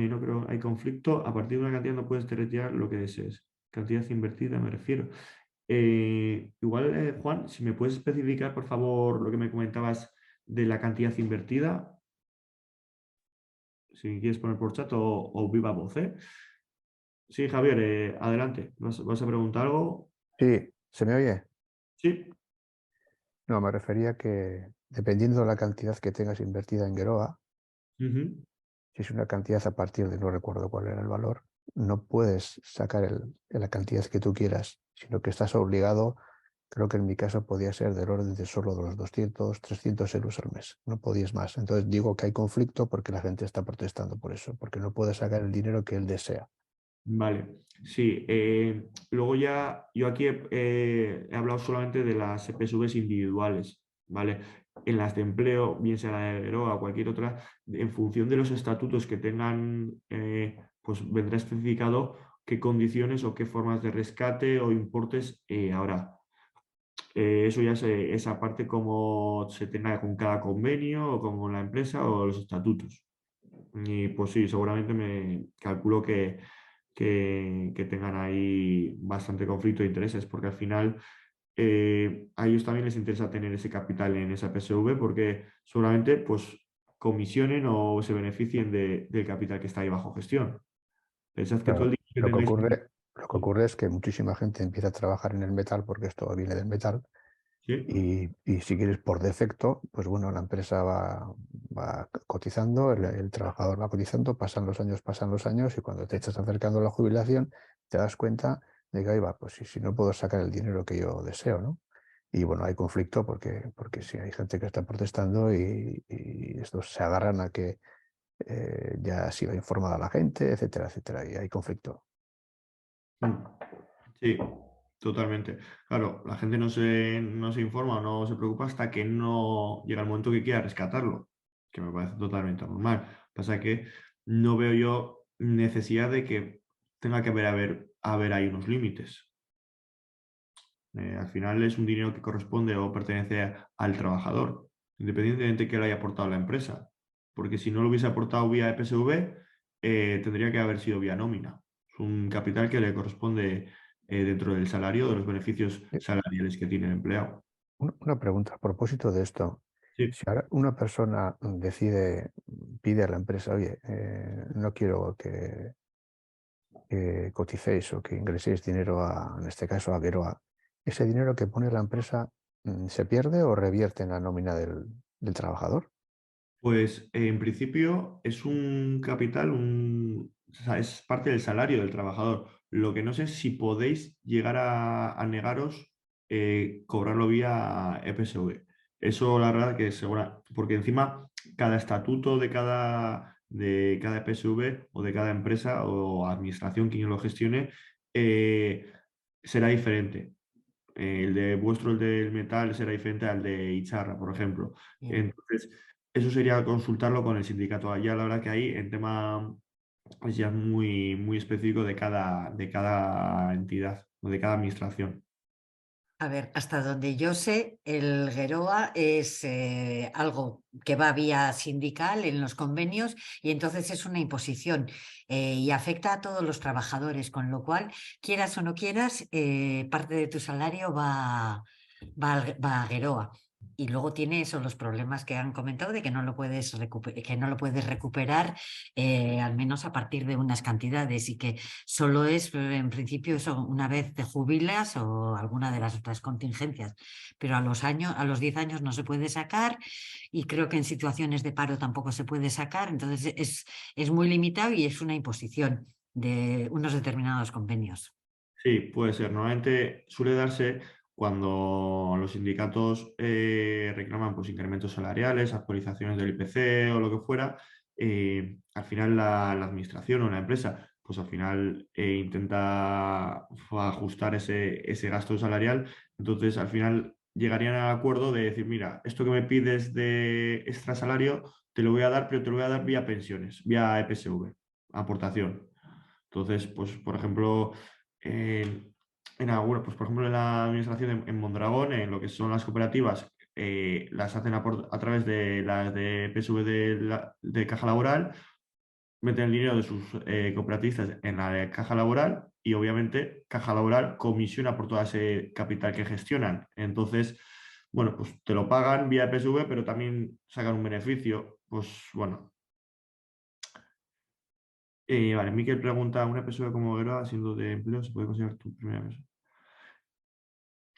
hay conflicto, a partir de una cantidad no puedes retirar lo que desees. Cantidad invertida, me refiero. Igual, Juan, si me puedes especificar, por favor, lo que me comentabas de la cantidad invertida, si quieres poner por chat o viva voz, ¿eh? Sí, Javier, adelante. ¿Vas a preguntar algo? Sí, ¿se me oye? Sí. No, me refería que dependiendo de la cantidad que tengas invertida en Geroa, Uh-huh. si es una cantidad a partir de no recuerdo cuál era el valor, no puedes sacar la cantidad que tú quieras, sino que estás obligado, creo que en mi caso podía ser del orden de solo de los 200, 300 euros al mes, no podías más. Entonces digo que hay conflicto porque la gente está protestando por eso, porque no puede sacar el dinero que él desea. Vale, sí. Luego ya, yo aquí he hablado solamente de las EPSVs individuales, ¿vale? En las de empleo, bien sea la de Geroa o cualquier otra, en función de los estatutos que tengan, pues vendrá especificado qué condiciones o qué formas de rescate o importes habrá. Eso ya es esa parte como se tenga con cada convenio o con la empresa o los estatutos. Y pues sí, seguramente me calculo que tengan ahí bastante conflicto de intereses, porque al final a ellos también les interesa tener ese capital en esa PSV porque seguramente pues comisionen o se beneficien del capital que está ahí bajo gestión. Pensad que todo Claro, el dinero que tengáis... lo que ocurre es que muchísima gente empieza a trabajar en el metal porque esto viene del metal Sí, y si quieres por defecto, pues bueno, la empresa va cotizando, el trabajador va cotizando, pasan los años y cuando te estás acercando a la jubilación te das cuenta de que ahí va, pues si no puedo sacar el dinero que yo deseo, ¿no? Y bueno, hay conflicto porque sí, hay gente que está protestando y estos se agarran a que ya ha sido informada la gente, etcétera, etcétera, y hay conflicto. sí, totalmente. Claro, la gente no se informa o no se preocupa hasta que no llega el momento que quiera rescatarlo, que me parece totalmente normal. Pasa que no veo yo necesidad de que tenga que haber ahí unos límites. Al final es un dinero que corresponde o pertenece al trabajador, independientemente de que lo haya aportado la empresa. Porque si no lo hubiese aportado vía EPSV, tendría que haber sido vía nómina. Es un capital que le corresponde dentro del salario, de los beneficios salariales que tiene el empleado. Una pregunta a propósito de esto. Sí, Si ahora una persona pide a la empresa, oye, no quiero que coticéis o que ingreséis dinero en este caso a Geroa, ¿ese dinero que pone la empresa se pierde o revierte en la nómina del trabajador? pues en principio es un capital, o sea, es parte del salario del trabajador. Lo que no sé es si podéis llegar a negaros cobrarlo vía EPSV. Eso la verdad que es segura, porque encima cada estatuto de cada EPSV o de cada empresa o administración, quien lo gestione, será diferente. El de vuestro, el del metal, será diferente al de Icharra, por ejemplo. Bien. Entonces, eso sería consultarlo con el sindicato. Ya la verdad que ahí en tema es ya muy, muy específico de cada entidad o de cada administración. A ver, hasta donde yo sé, el Geroa es algo que va vía sindical en los convenios y entonces es una imposición y afecta a todos los trabajadores, con lo cual, quieras o no quieras, parte de tu salario va a Geroa. Y luego tiene eso, los problemas que han comentado de que no lo puedes recuperar, al menos a partir de unas cantidades, y que solo es, en principio, eso una vez te jubilas o alguna de las otras contingencias, pero a los 10 años no se puede sacar y creo que en situaciones de paro tampoco se puede sacar, entonces es muy limitado y es una imposición de unos determinados convenios. Sí, puede ser. Normalmente suele darse cuando los sindicatos reclaman pues, incrementos salariales, actualizaciones del IPC o lo que fuera. Al final la administración o la empresa, pues al final intenta ajustar ese gasto salarial. Entonces, al final llegarían al acuerdo de decir, mira, esto que me pides de extra salario, te lo voy a dar, pero te lo voy a dar vía pensiones, vía EPSV, aportación. Entonces, pues, por ejemplo, en alguna, pues, por ejemplo, en la administración en Mondragón, en lo que son las cooperativas, las hacen a través de las de PSV de Caja Laboral, meten el dinero de sus cooperativistas en la de Caja Laboral y obviamente Caja Laboral comisiona por todo ese capital que gestionan. Entonces, bueno, pues te lo pagan vía PSV, pero también sacan un beneficio. Pues bueno, vale, Miquel pregunta, ¿una PSV como Geroa, siendo de empleo, se puede considerar tu primera PSV?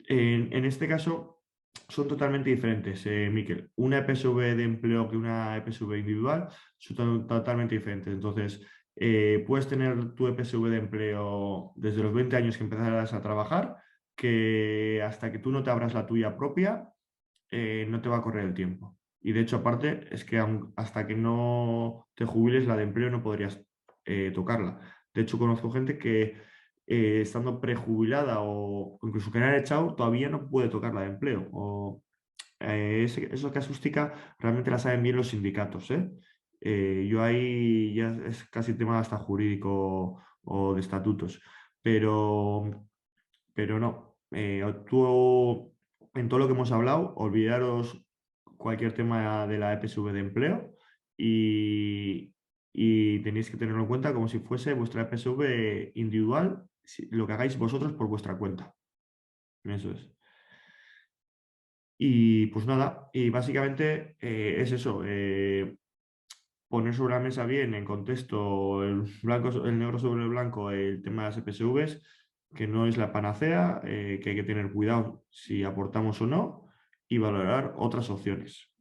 En este caso son totalmente diferentes, Miquel. Una EPSV de empleo que una EPSV individual son totalmente diferentes. Entonces, puedes tener tu EPSV de empleo desde los 20 años que empezarás a trabajar, que hasta que tú no te abras la tuya propia, no te va a correr el tiempo. Y de hecho, aparte, es que hasta que no te jubiles, la de empleo no podrías tocarla. De hecho, conozco gente que estando prejubilada o incluso que la han echado, todavía no puede tocar la de empleo. Eso casuística realmente la saben bien los sindicatos. Yo ahí ya es casi tema hasta jurídico o de estatutos. Pero no. Tú, en todo lo que hemos hablado, olvidaros cualquier tema de la EPSV de empleo y y tenéis que tenerlo en cuenta como si fuese vuestra EPSV individual, lo que hagáis vosotros por vuestra cuenta. Eso es. Y pues nada, y básicamente es eso, poner sobre la mesa bien en contexto el negro sobre el blanco el tema de las EPSVs, que no es la panacea, que hay que tener cuidado si aportamos o no y valorar otras opciones.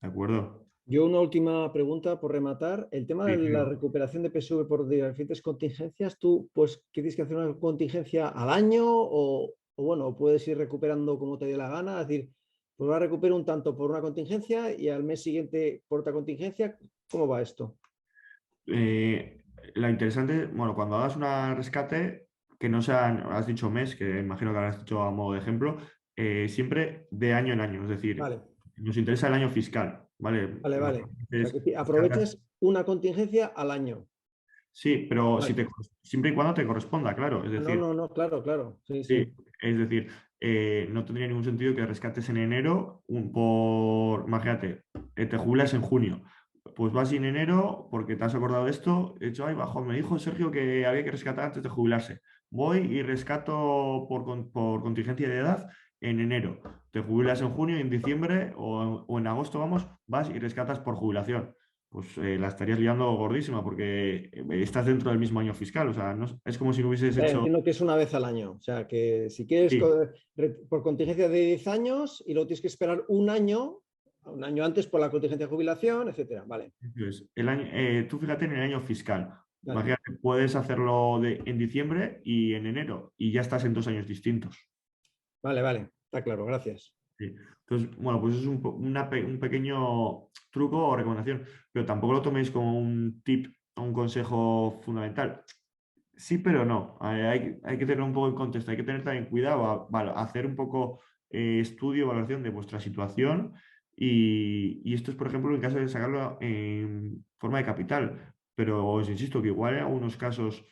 ¿De acuerdo? Yo una última pregunta por rematar. El tema Sí, de la claro. recuperación de PSV por diferentes contingencias, ¿tú pues qué tienes que hacer una contingencia al año o bueno, puedes ir recuperando como te dé la gana? Es decir, pues va a recuperar un tanto por una contingencia y al mes siguiente por otra contingencia. ¿Cómo va esto? Lo interesante, bueno, cuando hagas una rescate, que no sea, has dicho mes, que imagino que habrás dicho a modo de ejemplo, siempre de año en año, es decir, Vale, nos interesa el año fiscal, ¿vale? vale, vale. O sea, Entonces, que aprovechas una contingencia al año. sí, pero si Vale. siempre y cuando te corresponda, claro, es Ah, no, decir, no, no, claro, claro. Sí, sí, sí. es decir, no tendría ningún sentido que rescates en enero imagínate, te jubilas en junio. Pues vas en enero porque te has acordado de esto. He hecho, ay, bajo, me dijo Sergio que había que rescatar antes de jubilarse. Voy y rescato por contingencia de edad en enero. Te jubilas en junio y en diciembre o en agosto, vamos, vas y rescatas por jubilación. Pues la estarías liando gordísima porque estás dentro del mismo año fiscal. O sea, es como si no hubieses hecho. Entiendo que es una vez al año. O sea, que si quieres Sí, por contingencia de 10 años y luego tienes que esperar un año antes por la contingencia de jubilación, etcétera. Vale, entonces, tú fíjate en el año fiscal. vale, Imagínate, puedes hacerlo en diciembre y en enero y ya estás en 2 años distintos. vale, vale. Está claro, gracias. Sí. Entonces, bueno, pues es un pequeño truco o recomendación, pero tampoco lo toméis como un tip o un consejo fundamental. Sí, pero no. Hay que tener un poco en contexto, hay que tener también cuidado a hacer un poco estudio, valoración de vuestra situación y esto es, por ejemplo, en caso de sacarlo en forma de capital. Pero os insisto que igual en algunos casos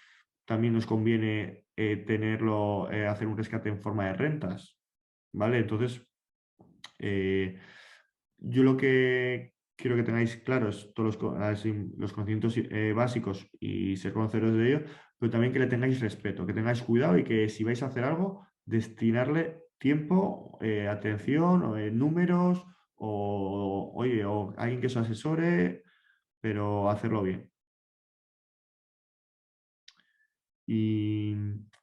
también nos conviene hacer un rescate en forma de rentas, ¿vale? Entonces, eh, yo lo que quiero que tengáis claros todos los conocimientos básicos y ser conocedores de ello, pero también que le tengáis respeto, que tengáis cuidado y que si vais a hacer algo, destinarle tiempo, atención, o, números, o oye, o alguien que os asesore, pero hacerlo bien. Y,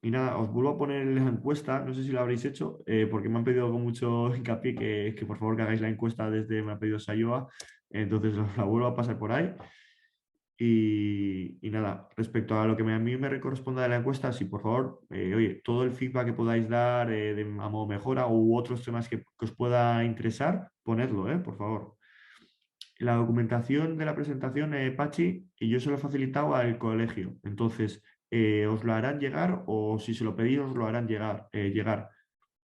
y nada, os vuelvo a poner la encuesta, no sé si la habréis hecho, porque me han pedido con mucho hincapié que por favor que hagáis la encuesta me ha pedido Sayoa, entonces la vuelvo a pasar por ahí. Y nada, respecto a lo que a mí me corresponda de la encuesta, si por favor, oye, todo el feedback que podáis dar a modo mejora u otros temas que os pueda interesar, ponedlo, por favor. La documentación de la presentación, Pachi, y yo se lo he facilitado al colegio. Entonces, os lo harán llegar o si se lo pedís, os lo harán llegar.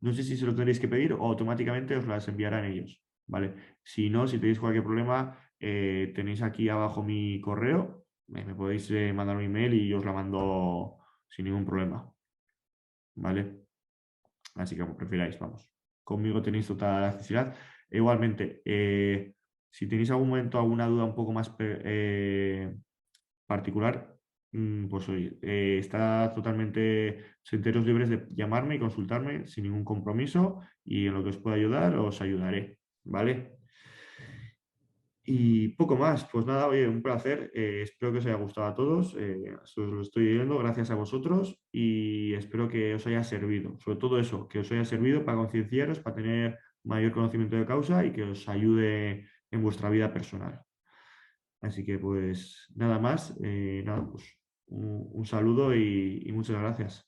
No sé si se lo tendréis que pedir o automáticamente os las enviarán ellos. ¿Vale? Si no, si tenéis cualquier problema, tenéis aquí abajo mi correo. Me podéis mandar un email y yo os la mando sin ningún problema. ¿Vale? Así que como prefiráis, vamos. Conmigo tenéis total accesibilidad. E igualmente, si tenéis algún momento alguna duda un poco más particular, pues oye, está totalmente, sentiros libres de llamarme y consultarme sin ningún compromiso y en lo que os pueda ayudar, os ayudaré. ¿Vale? Y poco más, pues nada, oye, un placer. Espero que os haya gustado a todos. Os lo estoy viendo, gracias a vosotros y espero que os haya servido. Sobre todo eso, que os haya servido para concienciaros, para tener mayor conocimiento de causa y que os ayude en vuestra vida personal. Así que pues nada más, nada, pues un saludo y muchas gracias.